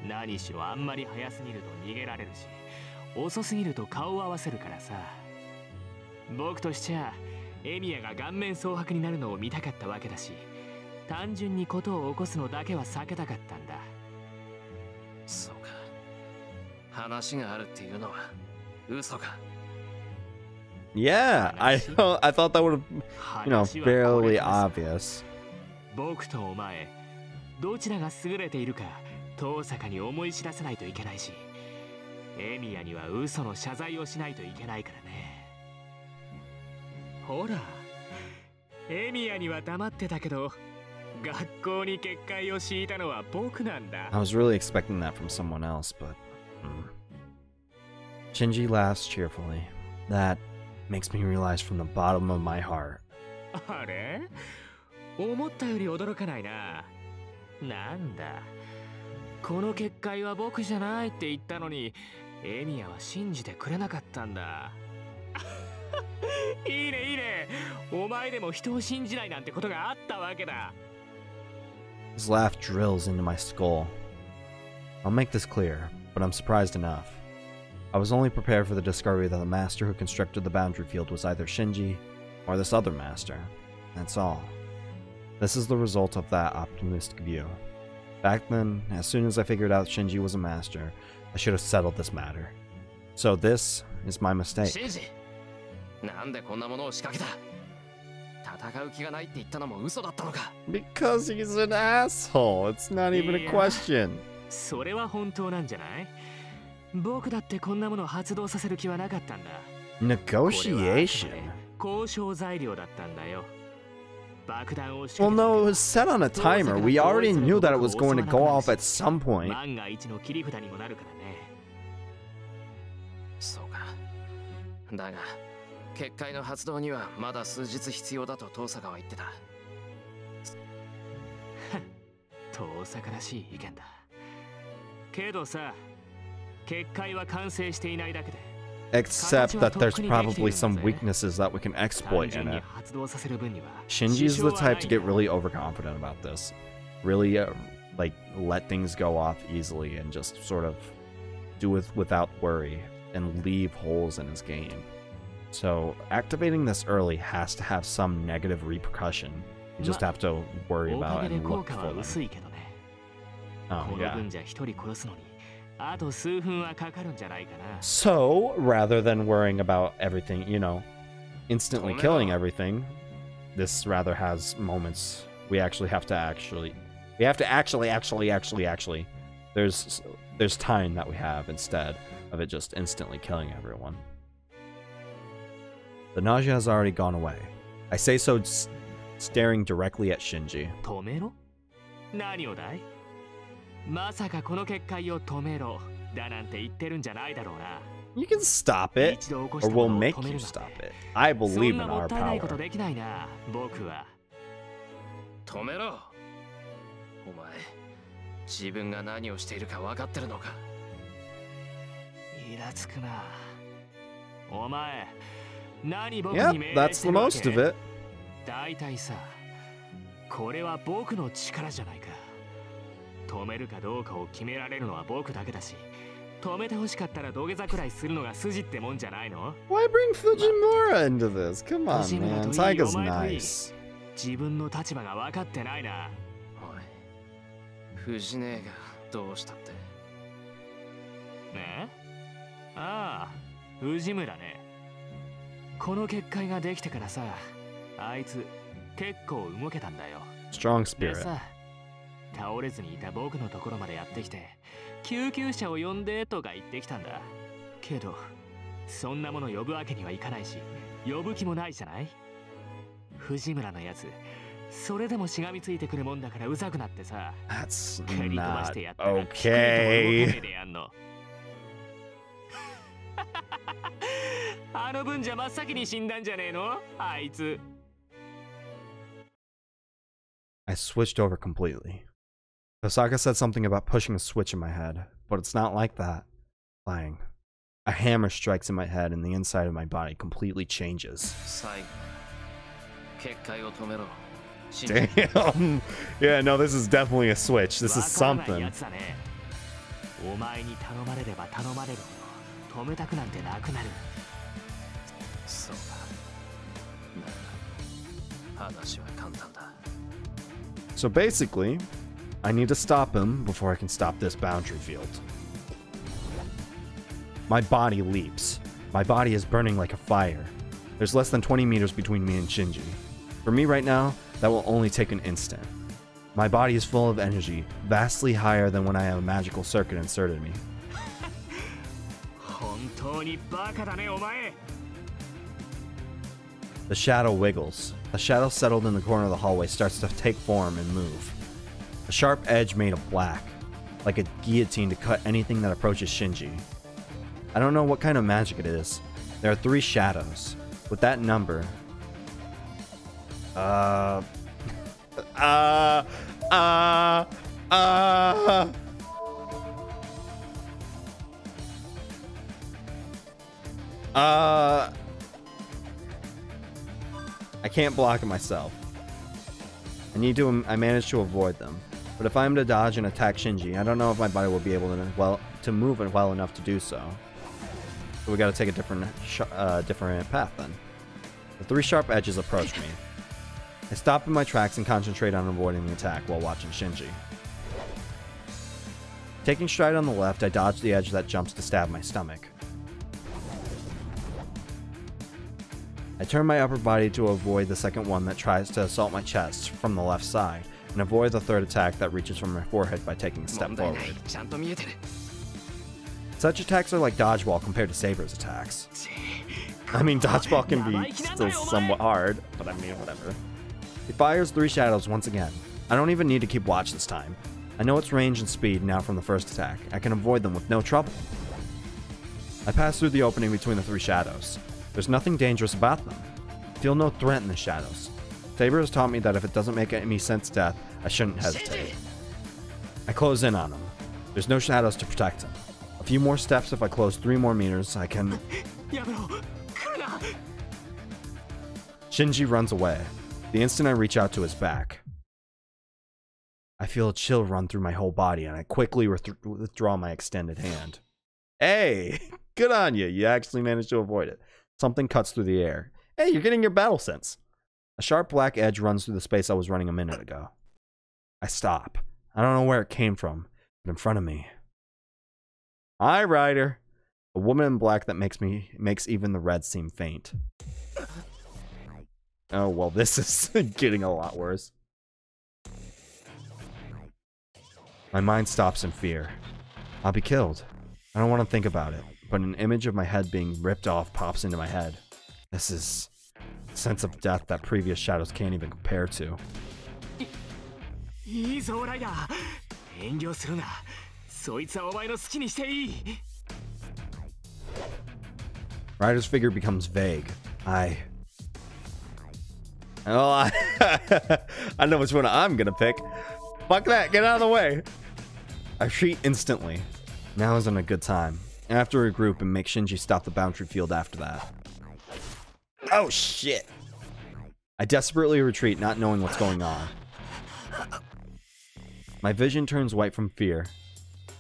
何しろあんまり早すぎると逃げられるし、遅すぎると顔を合わせるからさ。僕としちゃエミヤが顔面蒼白になるのを見たかったわけだし、単純に事を起こすのだけは避けたかったんだ。そうか。話があるっていうのは嘘か。Yeah, I thought that would have, fairly obvious. 僕とお前、どちらが優れているか、遠坂に思い知らせないといけないし、エミヤには嘘の謝罪をしないといけないからね。ほら、エミヤには黙ってたけど、学校に結界を敷いたのは僕なんだ。I was really expecting that from someone else, but... Shinji laughs cheerfully. That makes me realize from the bottom of my heart. あれ？思ったより驚かないな。なんだ。この結界は僕じゃないって言ったのに、エミヤは信じてくれなかったんだ。いいねいいね。お前でも人を信じないなんてことがあったわけだ。His laugh drills into my skull. I'll make this clear, but I'm surprised enough. I was only prepared for the discovery that the master who constructed the boundary field was either Shinji or this other master. That's all. This is the result of that optimistic view. Back then, as soon as I figured out Shinji was a master, I should have settled this matter. So this is my mistake. Shinji! なんでこんなものを仕掛けた？戦う気がないって言ったのも嘘だったのか？ Because he's an asshole. It's not even a question. それは本当なんじゃない？僕だってこんなものを発動させる気はなかったんだ。Negotiation? 交渉材料だったんだよ。爆弾を Well, no, it was set on a timer. We already knew that it was going to go off at some point. 万が一の切り札にもなるからね。そうか。だが、結界の発動にはまだ数日必要だと遠坂は言ってた。遠坂らしい意見だ。けどさ、結界は完成していないだけで。Except that there's probably some weaknesses that we can exploit in it. Shinji's the type to get really overconfident about this. Really, let things go off easily and just sort of do it without worry and leave holes in his game. So, activating this early has to have some negative repercussion. You just have to worry about it and look for them. Oh, yeah. So, rather than worrying about everything, instantly killing everything, this rather has moments we actually have to actually... There's time that we have instead of it just instantly killing everyone. The nausea has already gone away. I say so staring directly at Shinji. 止めろ？何をだい？まさかこの結界を止めろだなんて言ってるんじゃないだろうな。You can stop it, or we'll make you stop it. I believe in our そんなもったいないこと power. できないな、僕は。止めろ。お前、自分が何をしているか分かってるのか？イラつくな。お前、何僕 Yep, に命令 that's し the てるわ most け？ of it. だいたいさ、これは僕の力じゃないか。止めるかどうかを決められるのは僕だけだし、止めてほしかったら土下座くらいするのが筋ってもんじゃないの？ Why bring Fujimura into this? Come on, man. Taiga's nice. 自分の立場が分かってないな。おい、藤姉がどうしたって？ね？ああ、藤村ね。この結界ができてからさ、あいつ結構動けたんだよ。 Strong で spirit. さ、倒れずにいた僕のところまでやってきて、救急車を呼んでとか言ってきたんだ。けど、そんなもの呼ぶわけにはいかないし、呼ぶ気もないじゃない？藤村のやつ、それでもしがみついてくるもんだからうざくなってさ、 That's 蹴り飛ばし not てやったら、 okay. ピクリとも動かねえでやんの。あの分じゃ真っ先に死んだんじゃねえの？あいつ。I switched over completely. Osaka said something about pushing a switch in my head, but it's not like that. Bang. A hammer strikes in my head and the inside of my body completely changes. Damn. Yeah, no, this is definitely a switch. This is something. So basically, I need to stop him before I can stop this boundary field. My body leaps. My body is burning like a fire. There's less than 20 meters between me and Shinji. For me right now, that will only take an instant. My body is full of energy, vastly higher than when I have a magical circuit inserted in me. The shadow wiggles. The shadow settled in the corner of the hallway starts to take form and move. A sharp edge made of black, like a guillotine to cut anything that approaches Shinji. I don't know what kind of magic it is. There are 3 shadows. With that number... I can't block it myself. I managed to avoid them. But if I'm to dodge and attack Shinji, I don't know if my body will be able to move it well enough to do so. So we gotta take a different path then. The 3 sharp edges approach me. I stop in my tracks and concentrate on avoiding the attack while watching Shinji. Taking stride on the left, I dodge the edge that jumps to stab my stomach. I turn my upper body to avoid the second one that tries to assault my chest from the left side, and avoid the third attack that reaches from my forehead by taking a step forward. Such attacks are like dodgeball compared to Saber's attacks. I mean, dodgeball can be still somewhat hard, but I mean, whatever. He fires 3 shadows once again. I don't even need to keep watch this time. I know its range and speed now from the first attack. I can avoid them with no trouble. I pass through the opening between the 3 shadows. There's nothing dangerous about them. I feel no threat in the shadows. Saber has taught me that if it doesn't make any sense death, I shouldn't hesitate. I close in on him. There's no shadows to protect him. A few more steps. If I close 3 more meters, I can... Shinji runs away. The instant I reach out to his back, I feel a chill run through my whole body, and I quickly withdraw my extended hand. Hey, good on you. You actually managed to avoid it. Something cuts through the air. Hey, you're getting your battle sense. A sharp black edge runs through the space I was running a minute ago. I stop. I don't know where it came from, but in front of me. Hi, Ryder. A woman in black that makes even the red seem faint. Oh, well, this is getting a lot worse. My mind stops in fear. I'll be killed. I don't want to think about it, but an image of my head being ripped off pops into my head. This is a sense of death that previous shadows can't even compare to. Ryder's figure becomes vague. I know which one I'm gonna pick. Fuck that, get out of the way. I retreat instantly. Now isn't a good time. I have to regroup and make Shinji stop the boundary field after that. Oh shit! I desperately retreat, not knowing what's going on. My vision turns white from fear.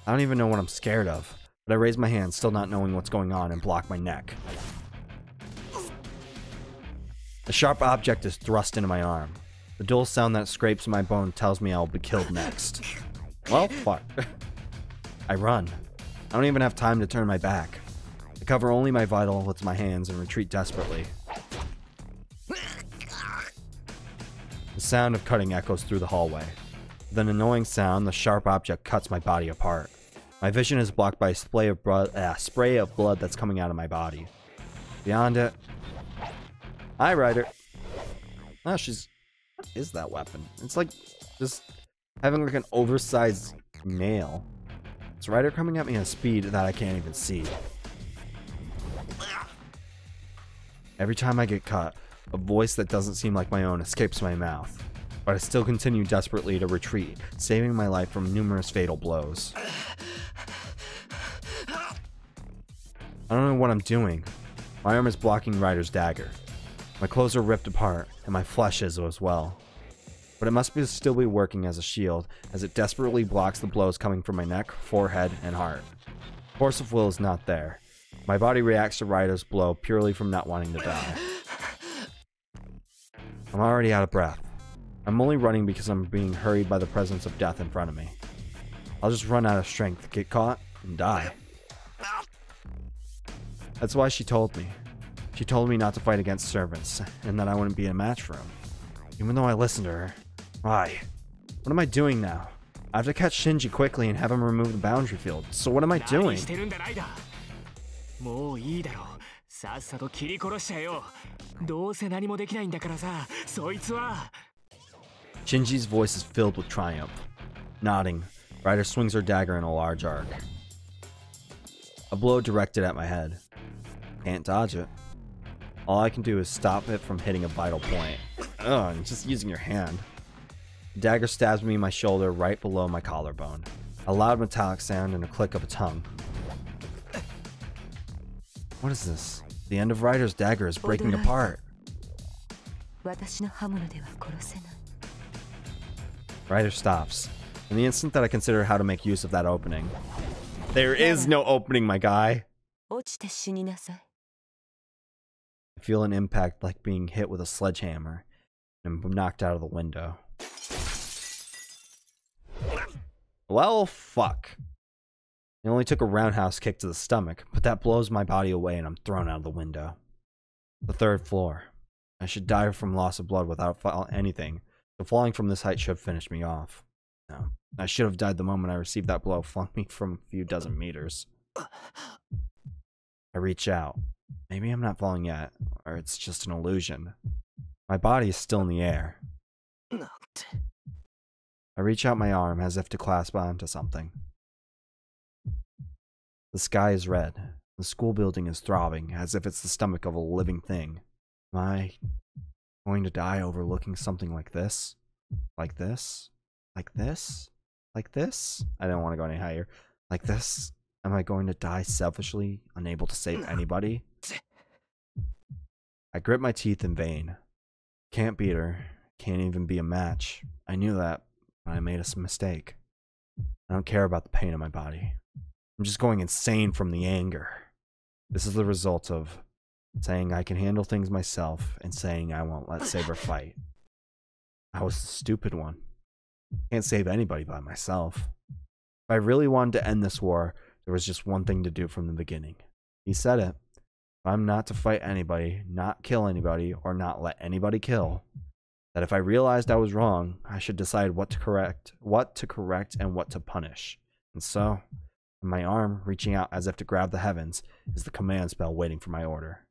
I don't even know what I'm scared of, but I raise my hand, still not knowing what's going on, and block my neck. A sharp object is thrust into my arm. The dull sound that scrapes my bone tells me I'll be killed next. Well, fuck. I run. I don't even have time to turn my back. I cover only my vitals with my hands and retreat desperately. The sound of cutting echoes through the hallway. With an annoying sound, the sharp object cuts my body apart. My vision is blocked by a spray of blood that's coming out of my body. Beyond it... Hi, Ryder. Oh, she's... What is that weapon? It's like just having like an oversized nail. It's Ryder coming at me at a speed that I can't even see. Every time I get cut, a voice that doesn't seem like my own escapes my mouth. but I still continue desperately to retreat, saving my life from numerous fatal blows. I don't know what I'm doing. My arm is blocking Ryder's dagger. My clothes are ripped apart, and my flesh is as well. But it must still be working as a shield, as it desperately blocks the blows coming from my neck, forehead, and heart. Force of will is not there. My body reacts to Ryder's blow purely from not wanting to die. I'm already out of breath. I'm only running because I'm being hurried by the presence of death in front of me. I'll just run out of strength, get caught, and die. That's why she told me. She told me not to fight against servants, and that I wouldn't be a match for him. Even though I listened to her. Why? What am I doing now? I have to catch Shinji quickly and have him remove the boundary field. So what am I doing? Shinji's voice is filled with triumph. Nodding, Ryder swings her dagger in a large arc. A blow directed at my head. Can't dodge it. All I can do is stop it from hitting a vital point. Ugh, and just using your hand. The dagger stabs me in my shoulder right below my collarbone. A loud metallic sound and a click of a tongue. What is this? The end of Ryder's dagger is breaking apart. Ryder stops. In the instant that I consider how to make use of that opening. There is no opening, my guy. I feel an impact like being hit with a sledgehammer and I'm knocked out of the window. Well, fuck. It only took a roundhouse kick to the stomach, but that blows my body away and I'm thrown out of the window. The 3rd floor. I should die from loss of blood without anything, so falling from this height should finish me off. No, I should have died the moment I received that blow flung me from a few dozen meters. I reach out. Maybe I'm not falling yet, or it's just an illusion. My body is still in the air. I reach out my arm as if to clasp onto something. The sky is red. The school building is throbbing, as if it's the stomach of a living thing. Am I going to die overlooking something like this? Like this? Like this? Like this? I don't want to go any higher. Like this? Am I going to die selfishly, unable to save anybody? I grip my teeth in vain. Can't beat her. Can't even be a match. I knew that, but I made a mistake. I don't care about the pain in my body. I'm just going insane from the anger. This is the result of saying I can handle things myself and saying I won't let Saber fight. I was the stupid one. Can't save anybody by myself. If I really wanted to end this war, there was just one thing to do from the beginning. He said it. If I'm not to fight anybody, not kill anybody, or not let anybody kill, that if I realized I was wrong, I should decide what to correct, and what to punish. And so, my arm reaching out as if to grab the heavens is the command spell waiting for my order.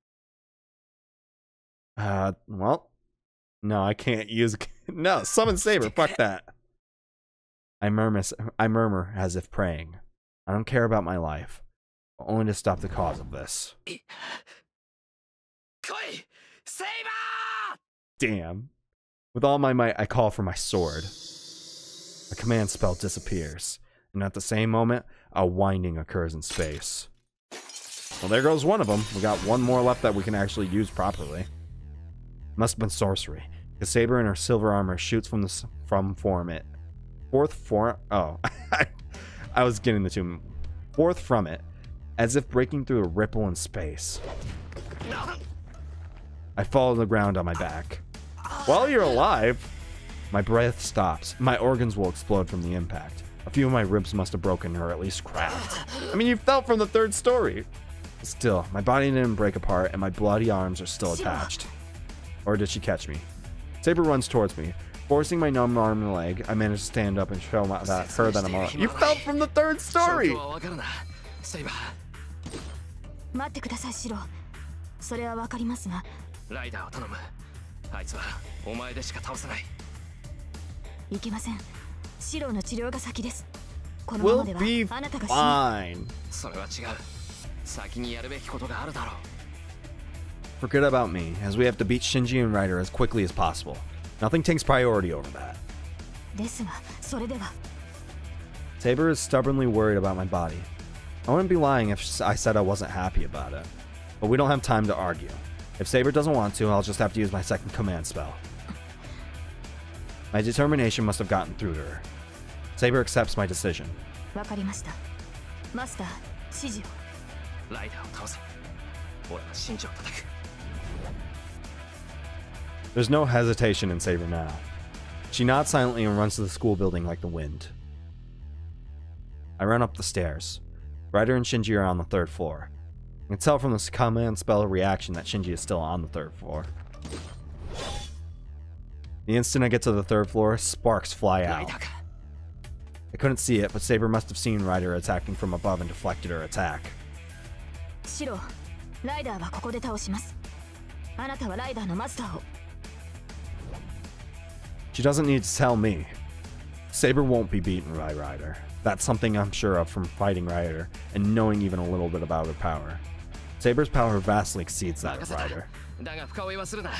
Well, no, I can't use. No, summon Saber. Fuck that. I murmur as if praying. I don't care about my life, only to stop the cause of this. Damn. With all my might, I call for my sword. The command spell disappears, and at the same moment, a winding occurs in space. Well, there goes one of them. We got one more left that we can actually use properly. Must have been sorcery. The Saber in her silver armor shoots from it. Oh, I was getting the two. Forth from it, as if breaking through a ripple in space. I fall to the ground on my back. While you're alive, my breath stops. My organs will explode from the impact. A few of my ribs must have broken or at least cracked. I mean, you fell from the 3rd story. Still, my body didn't break apart and my bloody arms are still attached. Or did she catch me? Saber runs towards me. Forcing my numb arm and leg, I manage to stand up and show her that I'm alive. You fell from the 3rd story! We'll be fine. Forget about me, as we have to beat Shinji and Ryder as quickly as possible. Nothing takes priority over that. ですが、それでは。 Saber is stubbornly worried about my body. I wouldn't be lying if I said I wasn't happy about it. But we don't have time to argue. If Saber doesn't want to, I'll just have to use my second command spell. My determination must have gotten through to her. Saber accepts my decision. わかりました。マスター、指示を。ライダーを倒せ。俺はシンジを叩く。 There's no hesitation in Saber now. She nods silently and runs to the school building like the wind. I run up the stairs. Ryder and Shinji are on the 3rd floor. I can tell from this command spell reaction that Shinji is still on the 3rd floor. The instant I get to the 3rd floor, sparks fly out. I couldn't see it, but Saber must have seen Ryder attacking from above and deflected her attack. シロ、ライダーはここで倒します。あなたはライダーのマスターを。 She doesn't need to tell me. Saber won't be beaten by Ryder. That's something I'm sure of from fighting Ryder and knowing even a little bit about her power. Saber's power vastly exceeds that of Ryder. だが深追いはするな。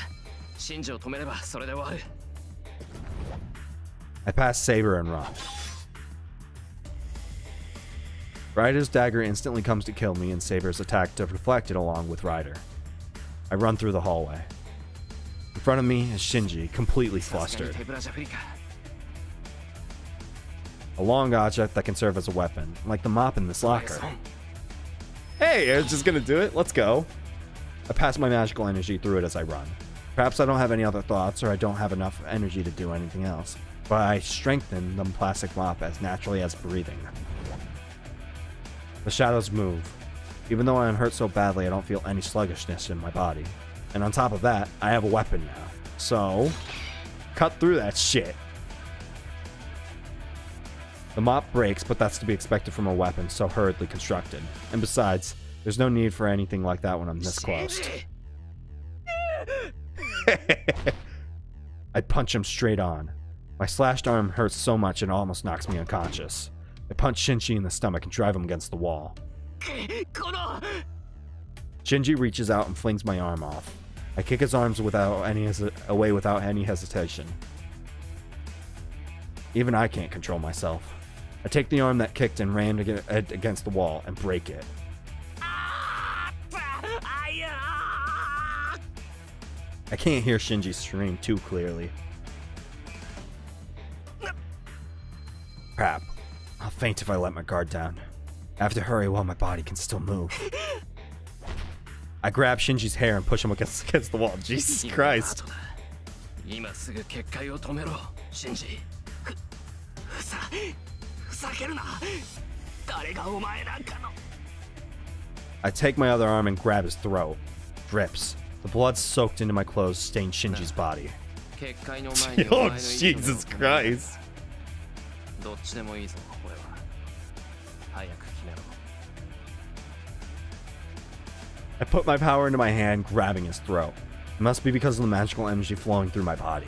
シンジを止めればそれで終わる。 I pass Saber and run. Ryder's dagger instantly comes to kill me and Saber's attack to deflect it along with Ryder. I run through the hallway. In front of me is Shinji, completely flustered. A long object that can serve as a weapon, like the mop in this locker. Hey, I was just gonna do it. Let's go. I pass my magical energy through it as I run. Perhaps I don't have any other thoughts or I don't have enough energy to do anything else, but I strengthen the plastic mop as naturally as breathing. The shadows move. Even though I am hurt so badly, I don't feel any sluggishness in my body. And on top of that, I have a weapon now. So, cut through that shit. The mop breaks, but that's to be expected from a weapon so hurriedly constructed. And besides, there's no need for anything like that when I'm this close. I punch him straight on. My slashed arm hurts so much it almost knocks me unconscious. I punch Shinji in the stomach and drive him against the wall. Shinji reaches out and flings my arm off. I kick his arms away without any hesitation. Even I can't control myself. I take the arm that kicked and ran against the wall and break it. I can't hear Shinji scream too clearly. Crap. I'll faint if I let my guard down. I have to hurry while my body can still move. I grab Shinji's hair and push him against the wall. Jesus Christ. I take my other arm and grab his throat. Drips. The blood soaked into my clothes stained Shinji's body. Oh, Jesus Christ. I put my power into my hand, grabbing his throat. It must be because of the magical energy flowing through my body.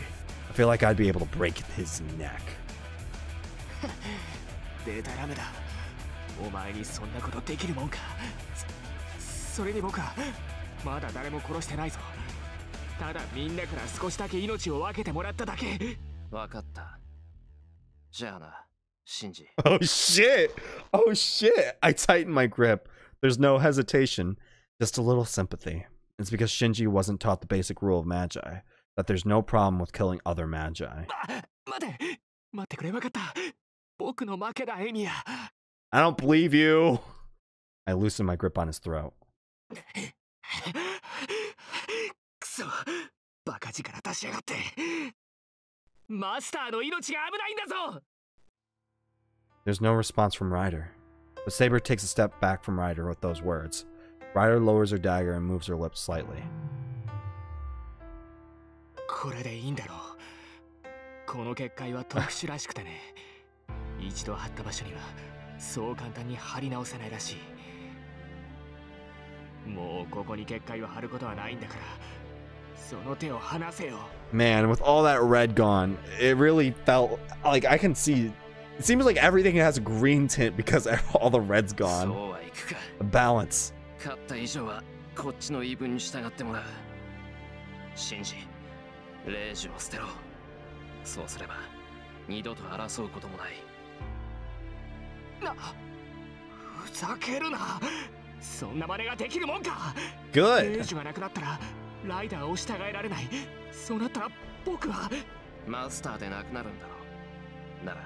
I feel like I'd be able to break his neck. Oh shit! Oh shit! I tighten my grip. There's no hesitation, just a little sympathy. It's because Shinji wasn't taught the basic rule of magi, that there's no problem with killing other magi. I don't believe you! I loosen my grip on his throat. There's no response from Ryder. But Saber takes a step back from Ryder with those words. Ryder lowers her dagger and moves her lips slightly. Man, with all that red gone, it really felt like I can see. It seems like everything has a green tint because all the red's gone. The balance. そうすれば二度と争うこともない。ふざけるな。そんな真似ができるもんか。レ Good. ージがなくなったらライダーを従えられない。そうなったら僕はマスターでなくなるんだろう。なら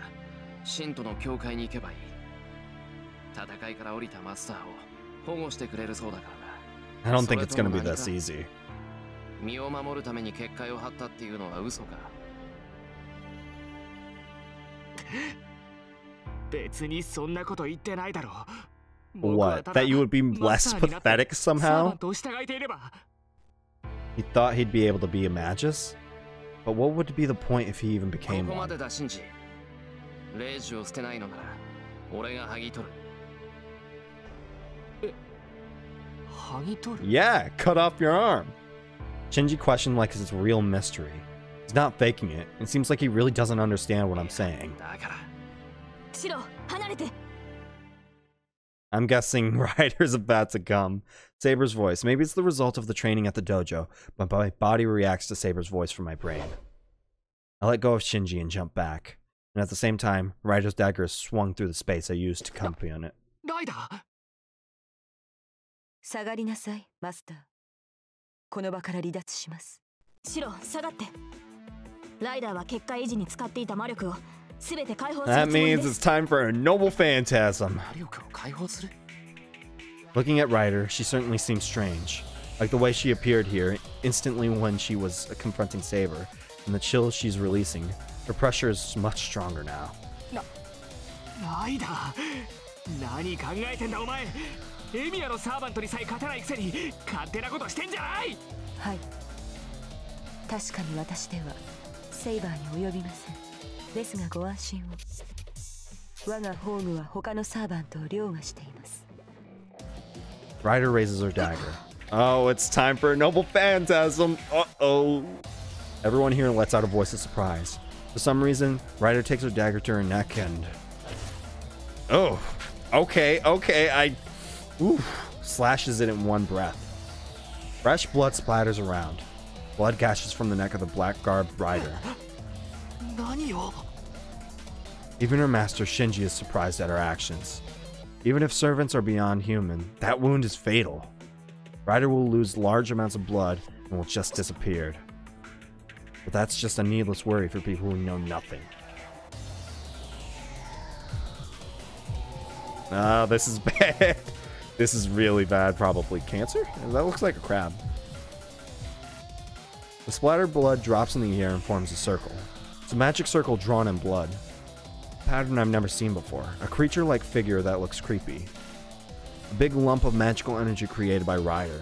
信徒の教会に行けばいい。戦いから降りたマスターを保護してくれるそうだからな。 I don't think it's gonna be this easy. 身を守るために結界を張ったっていうのは嘘か。別にそんなこと言ってないだろう。 What? That you would be less pathetic サーバ somehow? ントを従えていれば。 He thought he'd be able to be a magus? But what would be the point if he even こ became こま one? でだシンジ。レイジを捨てないのなら俺が剥ぎ取る。剥ぎ取る。 Yeah, cut off your arm. Shinji questioned like it's a real mystery. He's not faking it. It seems like he really doesn't understand what I'm saying. だからシロ離れて。 I'm guessing Ryder's about to come. Saber's voice. Maybe it's the result of the training at the dojo, but my body reacts to Saber's voice from my brain. I let go of Shinji and jump back. And at the same time, Ryder's dagger is swung through the space I used to accompany it. ライダー。下がりなさい、マスター。この場から離脱します。シロ下がって。ライダーは結界維持に使っていた魔力を全て解放する That つもり means で it's す。 time for a noble phantasm. 魔力を解放する。 Looking at Ryder, she certainly seems strange. Like the way she appeared here instantly when she was confronting Saber, and the chill she's releasing. Her pressure is much stronger now. ライダー。何考えてんだお前。エミヤのサーバントにさえ勝てないくせに勝手なことしてんじゃない。はい。確かに私ではセイバーに及びません。ですがご安心を。我がホームは他のサーバントを凌駕しています。 Ryder raises her dagger. Oh, it's time for a noble phantasm. Uh-oh. Everyone here lets out a voice of surprise. For some reason, Ryder takes her dagger to her neck and... Oh, okay. Oof. Slashes it in one breath. Fresh blood splatters around. Blood gashes from the neck of the black-garbed Ryder. 何を。 Even her master Shinji is surprised at her actions. Even if servants are beyond human, that wound is fatal. Ryder will lose large amounts of blood and will just disappear. But that's just a needless worry for people who know nothing. Ah, this is bad. This is really bad, probably. Cancer? That looks like a crab. The splattered blood drops in the air and forms a circle. It's a magic circle drawn in blood. A pattern I've never seen before. A creature-like figure that looks creepy. A big lump of magical energy created by Ryder.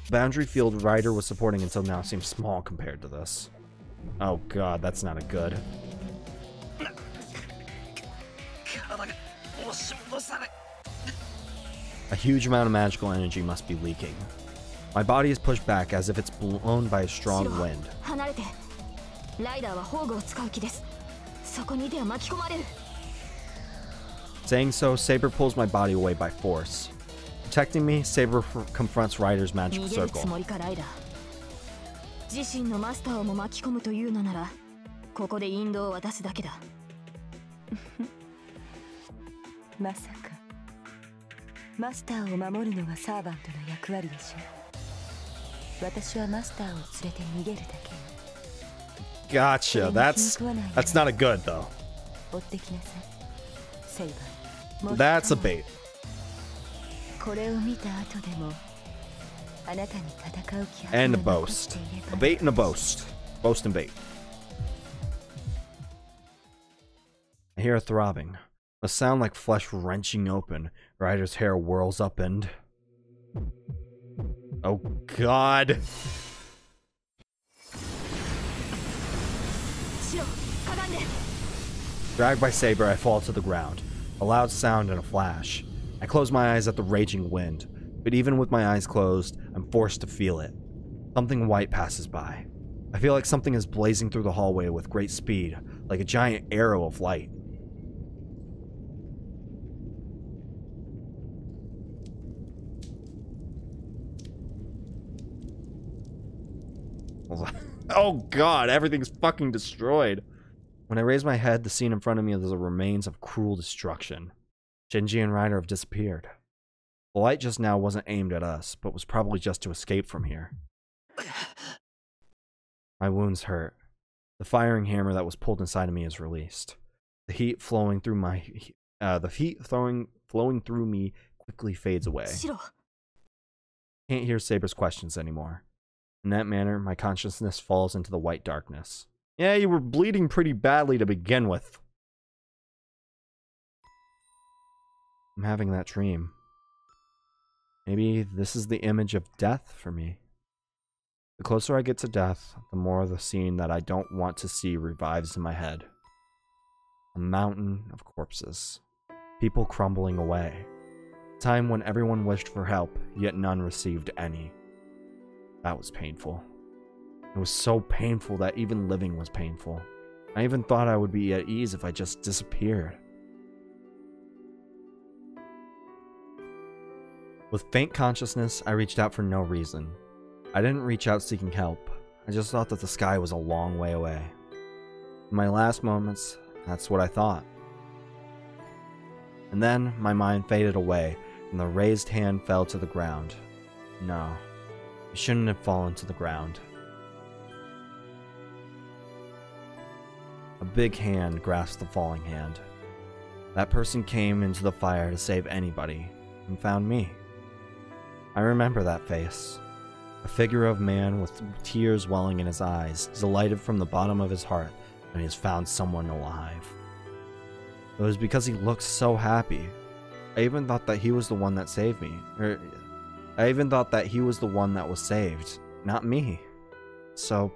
The boundary field Ryder was supporting until now seems small compared to this. Oh god, that's not a good. 体が押し戻され。 A huge amount of magical energy must be leaking. My body is pushed back as if it's blown by a strong シロ wind. 離れて。ライダーは宝具を使う気です。そこにいては巻き込まれる。 Saying so, Saber pulls my body away by force. Protecting me, Saber confronts Ryder's 逃 magical げるつ circle. もりかライダー。自身のマスターをも巻き込むというのなら、ここで引導を渡すだけだ。まさかマスターを守るのがサーバントの役割でしょう。私はマスターを連れて逃げるだけ。 Gotcha. That's not a good though. 追ってきなさい。セイバー。 That's a bait. これを見た後でもあなたに戦う気 And a が残っ boast. ていれ A ば bait and a boast. Boast and bait. I hear a throbbing. A sound like flesh wrenching open. Ryder's hair whirls up and... Oh god. シロかがんで。 Dragged by Saber, I fall to the ground. A loud sound and a flash. I close my eyes at the raging wind, but even with my eyes closed, I'm forced to feel it. Something white passes by. I feel like something is blazing through the hallway with great speed, like a giant arrow of light. Oh god, everything's fucking destroyed. When I raised my head, the scene in front of me was the remains of cruel destruction. Shinji and Ryder have disappeared. The light just now wasn't aimed at us, but was probably just to escape from here. My wounds hurt. The firing hammer that was pulled inside of me is released. The heat flowing through me quickly fades away. Can't hear Saber's questions anymore. In that manner, my consciousness falls into the white darkness. Yeah, you were bleeding pretty badly to begin with. I'm having that dream. Maybe this is the image of death for me. The closer I get to death, the more the scene that I don't want to see revives in my head. A mountain of corpses. People crumbling away. A time when everyone wished for help, yet none received any. That was painful. It was so painful that even living was painful. I even thought I would be at ease if I just disappeared. With faint consciousness, I reached out for no reason. I didn't reach out seeking help. I just thought that the sky was a long way away. In my last moments, that's what I thought. And then my mind faded away, and the raised hand fell to the ground. No, it shouldn't have fallen to the ground. A big hand grasped the falling hand. That person came into the fire to save anybody, and found me. I remember that face. A figure of man with tears welling in his eyes, delighted from the bottom of his heart when he has found someone alive. It was because he looked so happy. I even thought that he was the one that saved me. I even thought that he was the one that was saved, not me. So,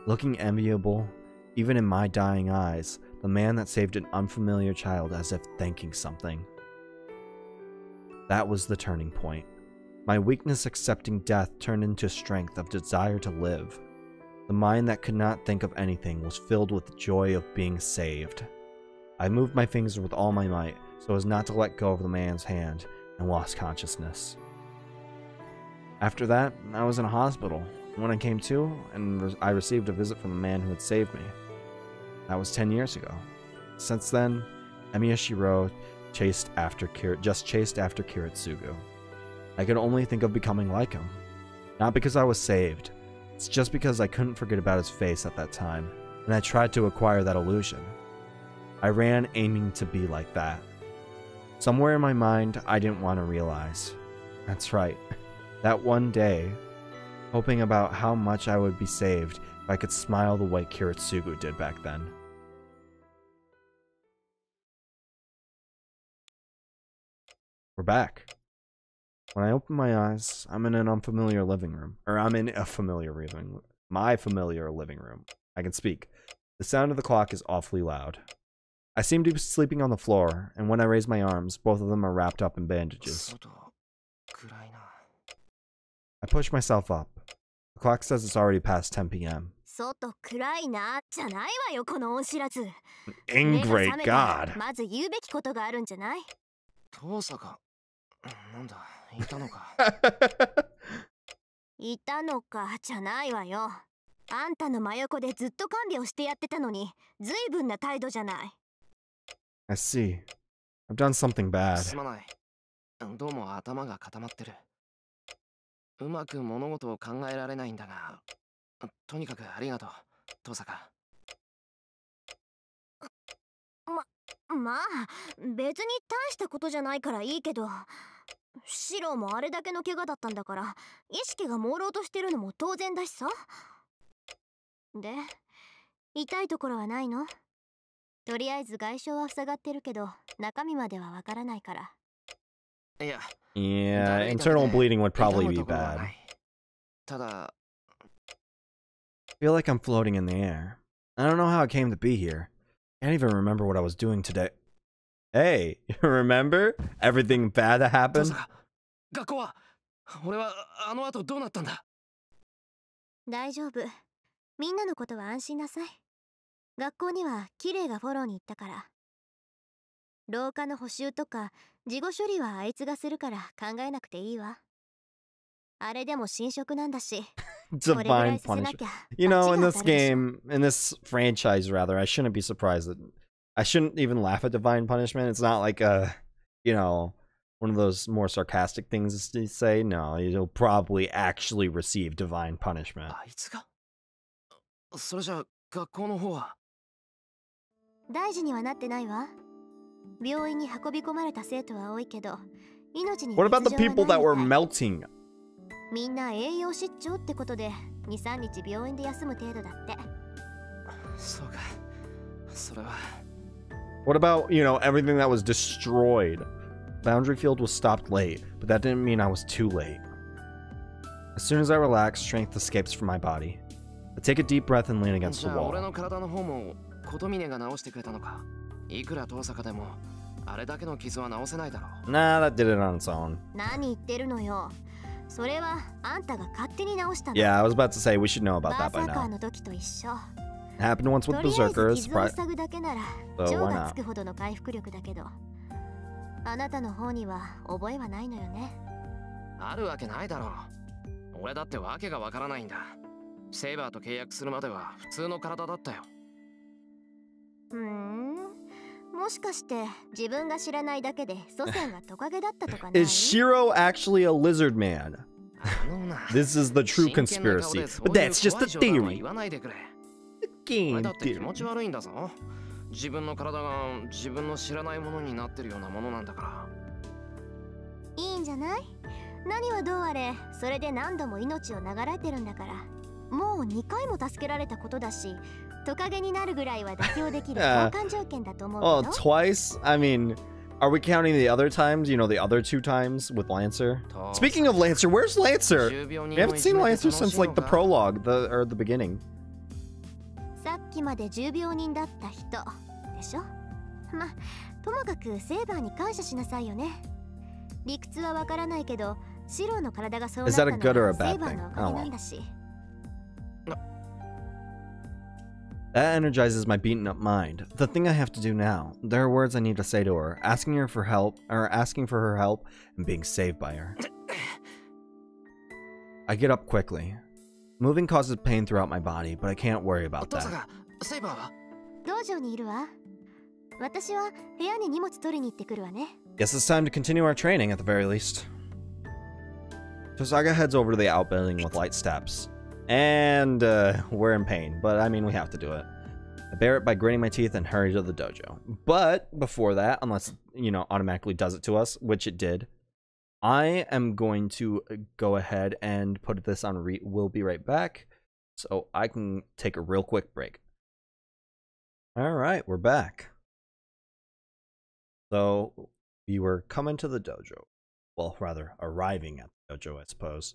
looking enviable, even in my dying eyes, the man that saved an unfamiliar child as if thanking something. That was the turning point. My weakness accepting death turned into strength of desire to live. The mind that could not think of anything was filled with the joy of being saved. I moved my fingers with all my might so as not to let go of the man's hand and lost consciousness. After that, I was in a hospital. When I came to, I received a visit from the man who had saved me. That was 10 years ago. Since then, Emiya Shiro chased after Kiritsugu. I could only think of becoming like him. Not because I was saved. It's just because I couldn't forget about his face at that time, and I tried to acquire that illusion. I ran aiming to be like that. Somewhere in my mind, I didn't want to realize. That's right. That one day, hoping about how much I would be saved if I could smile the way Kiritsugu did back then. We're back. When I open my eyes, I'm in an unfamiliar living room. Or I'm in a familiar living room. My familiar living room. I can speak. The sound of the clock is awfully loud. I seem to be sleeping on the floor, and when I raise my arms, both of them are wrapped up in bandages. I push myself up. The clock says it's already past 10 p.m. Ingrate God. いたのかじゃないわよ。あんたの真横でずっと看病してやってたのに、ずいぶんな態度じゃない。I see. I've done something bad. すまない。どうも頭が固まってる。うまく物事を考えられないんだが、とにかくありがとう、遠坂。まあ、別に大したことじゃないからいいけど。シロもあれだけの怪我だったんだから意識が朦朧としてるのも当然だしさ。で、痛いところはないの？とりあえず外傷は塞がってるけど中身まではわからないから。いや、Yeah, internal bleeding would probably be bad. ただ、I feel like I'm floating in the air. I don't know how I came to be here. I can't even remember what I was doing today. Hey, you remember everything bad that happened? 学校は俺はあの後どうなったんだ？大丈夫。みんなのことは安心なさい。学校にはキレイがフォローに行ったから。廊下の補修とか事後処理はあいつがするから考えなくていいわ。あれでも新職なんだし。Divine punishment. You know, in this game, in this franchise rather, I shouldn't be surprised that I shouldn't even laugh at divine punishment. It's not like a, you know, one of those more sarcastic things to say. No, you'll probably actually receive divine punishment. あいつがそれじゃあ学校の方は大事にはなってないわ。病院に運び込まれた生徒は多いけど、命に What about the 別状はない people that were みたい。 melting? みんな栄養失調ってことで2、3日病院で休む程度だって。そうか。それは What about, you know, everything that was destroyed? Boundary Field was stopped late, but that didn't mean I was too late. As soon as I relax, strength escapes from my body. I take a deep breath and lean against じ the ゃあ俺 wall. の体の方も琴峰が治してくれたのか。いくら遠坂でもあれだけの傷は治せないだろう。 Nah, that did it on its own. 何言ってるのよ。それはあんたが勝手に直したの。 Yeah, I was about to say we should know about バ that ー by サーカー now. の時と一緒。 It happened once と with りあえず Berserkers. 傷を塞ぐだけなら So 超 why が not? つくほどの回復力だけど、あなたの方には覚えはないのよね。あるわけないだろう。俺だってわけがわからないんだ。セイバーと契約するまでは普通の体だったよ。もしかして自分が知らないだけで祖先がトカゲだったとかない？ Is Shiro actually a lizard man? あのな This is the true 真剣な顔 conspiracy. でそういう But that's just 怖 a い冗談は theory. 言わないでくれ。 Game 俺だって気 theory. 持ち悪いんだぞ。自分の体が自分の知らないものになってるようなものなんだから。いいんじゃない？何はどうあれ、それで何度も命を流れてるんだから。もう2回も助けられたことだし、トカゲになるぐらいは妥協できる交換条件だと思う Oh, けど。 twice? I mean, are we counting the other times? You know, the other 2 times with Lancer? Speaking of Lancer, where's Lancer? We haven't seen Lancer since like the prologue, or the beginning. さっきまで重病人だった人でしょ。ま、ともかくセーバーに感謝しなさいよね。理屈はわからないけど、シローの体がそうな Is った that a の good or は a セ bad ーバー thing? のおかげなんだし。That energizes my beaten up mind. The thing I have to do now. There are words I need to say to her, asking her for help, or asking for her help, and being saved by her. I get up quickly. Moving causes pain throughout my body, but I can't worry about 父さん that. がセイバーは道場にいるわ。私は部屋に荷物取りに行ってくるわね。Guess it's time to continue our training at the very least. Tosaga heads over to the outbuilding with light steps. And, we're in pain, but I mean, we have to do it. I bear it by gritting my teeth and hurry to the dojo. But, before that, unless, you know, automatically does it to us, which it did, I am going to go ahead and put this on we'll be right back, so I can take a real quick break. Alright, we're back. So, we were coming to the dojo. Well, rather, arriving at the dojo, I suppose.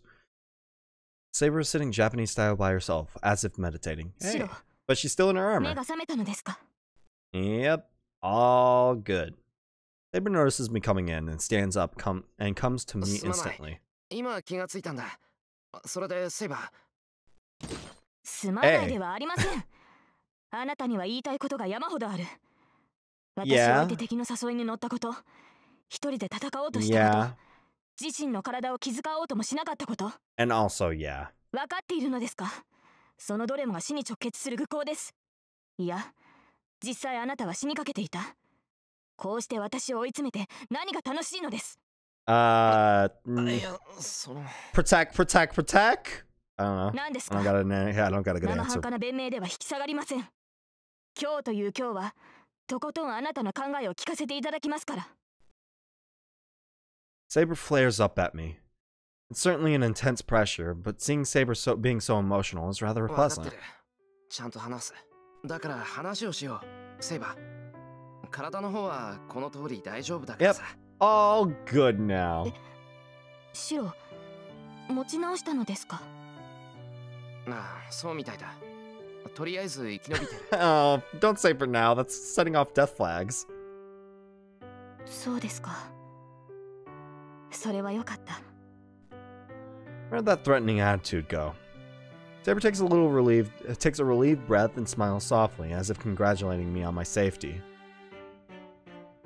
Saber is sitting Japanese style by herself, as if meditating. Hey, but she's still in her armor. 目が覚めたのですか？ Yep, all good. Saber notices me coming in and stands up and comes to me instantly. 今気がついたんだ。それでセイバー。すまないではありません。あなたには言いたいことが山ほどある。私を相手敵の誘いに乗ったこと、一人で戦おうとしたこと、自身の体を気遣おうともしなかったこと。And also, yeah. 分かっているのですか？そのどれもが死に直結する愚行です。いや、実際あなたは死にかけていた。こうして私を追い詰めて何が楽しいのです。Protect. I don't know. 何ですか？ I don't got a good 生 answer. 半可な弁明では引き下がりません。今日という今日は、とことんあなたの考えを聞かせていただきますから。Saber flares up at me. It's certainly an intense pressure, but seeing Saber being so emotional is rather pleasant. ちゃんと話す。だから話をしよう、セイバー。体の方はこの通り大丈夫だからさ。All good now. シロ、持ち直したのですか？ああ、そうみたいだ。とりあえず生き延びてる。Oh, don't say for now. That's setting off death flags. そうですか。それはよかった。Where'd that threatening attitude go? Saber takes a relieved breath and smiles softly, as if congratulating me on my safety.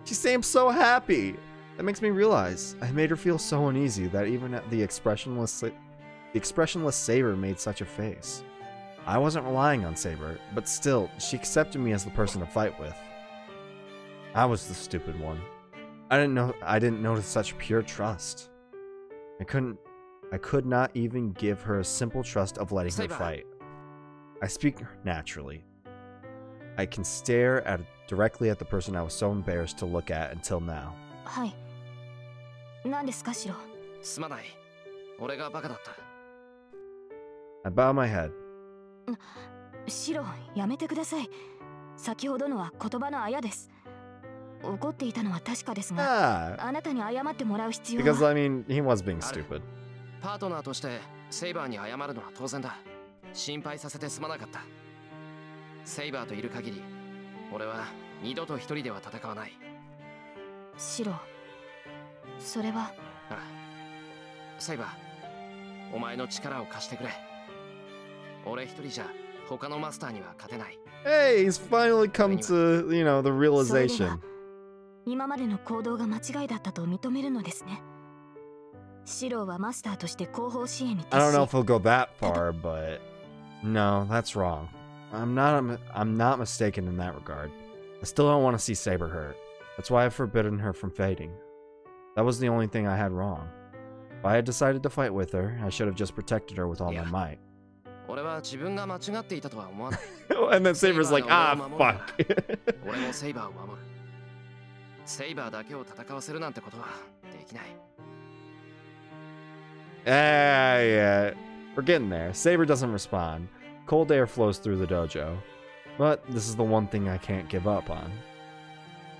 She seems so happy! That makes me realize I made her feel so uneasy that even at the expressionless The expressionless Saber made such a face. I wasn't relying on Saber, but still, she accepted me as the person to fight with. I was the stupid one. I didn't notice such pure trust. I could not even give her a simple trust of letting her fight. I speak naturally. I can stare directly at the person I was so embarrassed to look at until now. はい。何ですか、シロ。すまない。俺がバカだった。I bow my head. シロ、やめてください。先ほどのは言葉のあやです。怒っていたのは確かですが、あなたに謝ってもらう必要は。Because I mean, he was being stupid. パートナーとしてセイバーに謝るのは当然だ。心配させてすまなかった。セイバーといる限り、俺は二度と一人では戦わない。シロ、それは。ああ、セイバー、お前の力を貸してくれ。俺一人じゃ他のマスターには勝てない。Hey, he's finally come to, the realization. 今までの行動が間違いだったと認めるのですね。シロはマスターとして後方支援に徹し。I don't know if he'll go that far, but no, that's wrong. I'm not mistaken in that regard. I still don't want to see Saber hurt. That's why I've forbidden her from fighting. That was the only thing I had wrong. If I had decided to fight with her, I should have just protected her with all my might. 俺は自分が間違っていたとは思わない。And then Saber's like, ah, fuck. 俺もセイバーを守る。セイバーだけを戦わせるなんてことはできない。Yeah. We're getting there. Saber doesn't respond. Cold air flows through the dojo. But this is the one thing I can't give up on.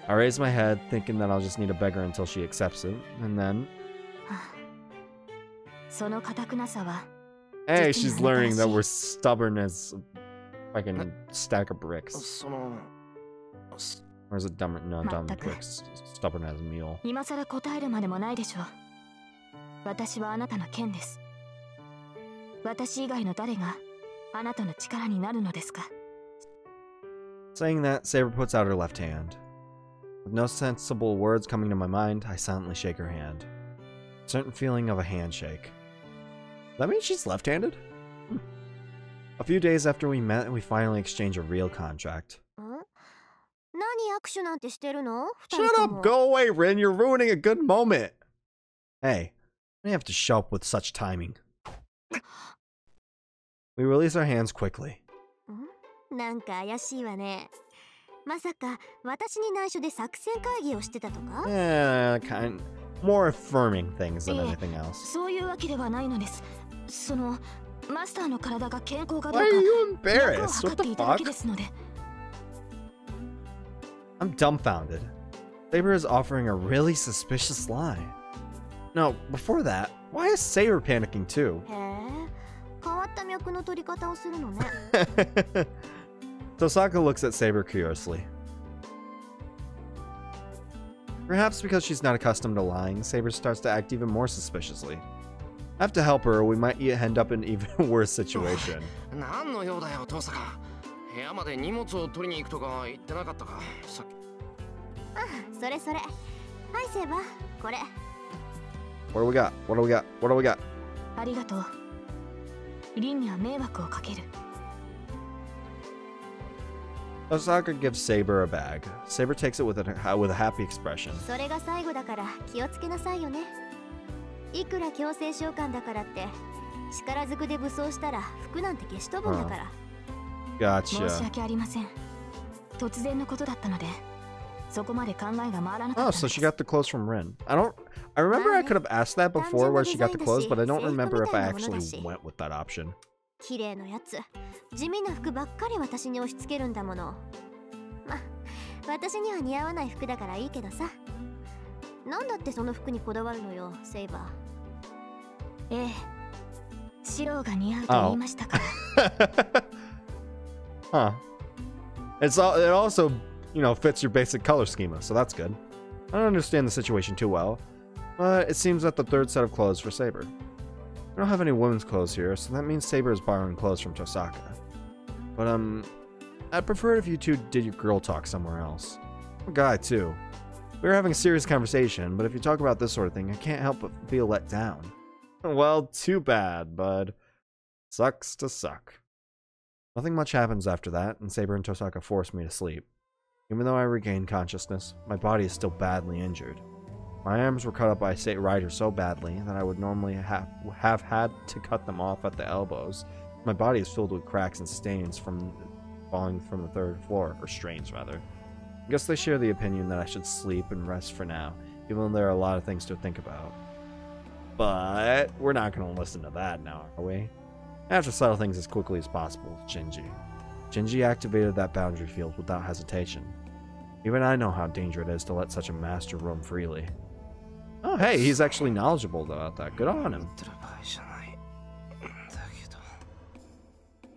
I raise my head, thinking that I'll just need to beg her until she accepts it, and then... その堅くなさは Hey, she's learning that we're stubborn as like a stack of bricks. Or is it dumb? No, dumb bricks. Stubborn as a mule. 今さら答えるまでもないでしょう。私はあなたの剣です。私以外の誰があなたの力になるのですか? Saying that, Saber puts out her left hand. With no sensible words coming to my mind, I silently shake her hand. A certain feeling of a handshake. That means she's left-handed? A few days after we met, we finally exchanged a real contract. Shut up! Go away, Rin! You're ruining a good moment! Hey, I have to show up with such timing. We release our hands quickly. なんか怪しいわね。まさか私に内緒で作戦会議をしてたとか? More affirming things than anything else. そういうわけではないのです。そのマスターの体が健康かどうか Why are you embarrassed? What the fuck? I'm dumbfounded. Saber is offering a really suspicious lie. No, before that, why is Saber panicking too? へえ、変わった脈の取り方をするのね。Tosaka looks at Saber curiously. Perhaps because she's not accustomed to lying, Saber starts to act even more suspiciously. I have to help her or we might end up in an even worse situation. 何の用だよ、父さん。部屋まで荷物を取りに行くとか言ってなかったか。さっき。あ、それそれ。はい、セイバー、これ。What do we got? What do we got? What do we got? ありがとう。リンには迷惑をかける。Osaka gives Saber a bag. Saber takes it with a happy expression. それが最後だから気をつけなさいよね。いくら強制召喚だからって力ずくで武装したら服なんて消し飛ぶんだから。Gotcha. 申し訳ありません。突然のことだったので、そこまで考えが回らなかったんです。Oh, so she got the clothes from Rin. I remember I could have asked that before where she got the clothes, but I don't remember if I actually went with that option. 綺麗なやつ、地味な服ばっかり私に押し付けるんだもの。ま、私には似合わない服だからいいけどさ。なんだってその服にこだわるのよ、セイバー。ええ、白が似合うと言いましたから。Huh. It also, fits your basic color schema, so that's good. I don't understand the situation too well, but it seems that the third set of clothes for Saber. We don't have any women's clothes here, so that means Saber is borrowing clothes from Tosaka. But, I'd prefer if you two did your girl talk somewhere else. I'm a guy, too. We were having a serious conversation, but if you talk about this sort of thing, I can't help but feel let down. Well, too bad, bud. Sucks to suck. Nothing much happens after that, and Saber and Tosaka force me to sleep. Even though I regained consciousness, my body is still badly injured. My arms were cut up by Ryder so badly that I would normally have had to cut them off at the elbows. My body is filled with cracks and stains from falling from the third floor, or strains rather. I guess they share the opinion that I should sleep and rest for now, even though there are a lot of things to think about. But we're not going to listen to that now, are we? I have to settle things as quickly as possible with Shinji. Shinji activated that boundary field without hesitation. Even I know how dangerous it is to let such a master roam freely. Oh hey, he's actually knowledgeable about that. Good on him.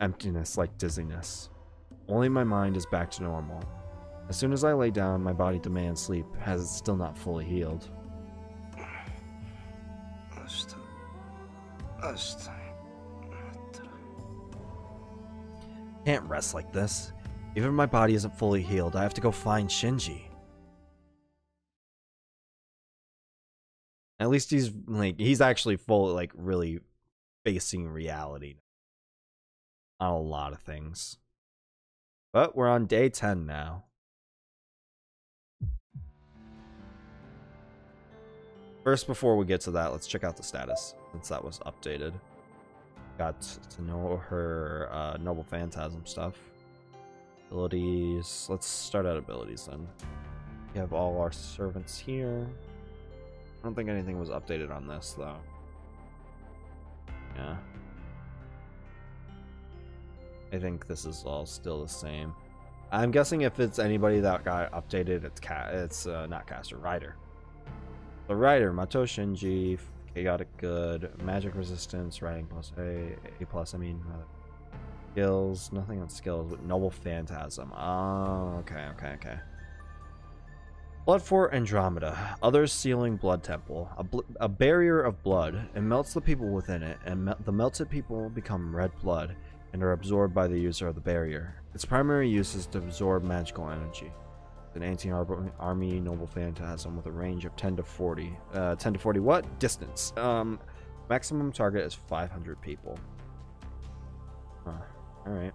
Emptiness like dizziness. Only my mind is back to normal. As soon as I lay down, my body demands sleep, as it's still not fully healed. Can't rest like this. Even if my body isn't fully healed, I have to go find Shinji. At least he's actually really facing reality on a lot of things. But we're on day 10 now. First, before we get to that, let's check out the status, since that was updated. Got to know her Noble Phantasm stuff. Abilities. Let's start out abilities then. We have all our servants here. I don't think anything was updated on this, though. Yeah. I think this is all still the same. I'm guessing if it's anybody that got updated, it's not Caster, Ryder. The Ryder, Mato Shinji, Chaotic Good, Magic Resistance, Riding plus A plus, I mean, skills, nothing on skills, but Noble Phantasm. Oh, okay. Blood Fort Andromeda, Others Sealing Blood Temple, a barrier of blood. It melts the people within it, and the melted people become red blood and are absorbed by the user of the barrier. Its primary use is to absorb magical energy. An anti-army Noble Phantasm with a range of 10 to 40. 10 to 40 what? Distance. Maximum target is 500 people. Alright.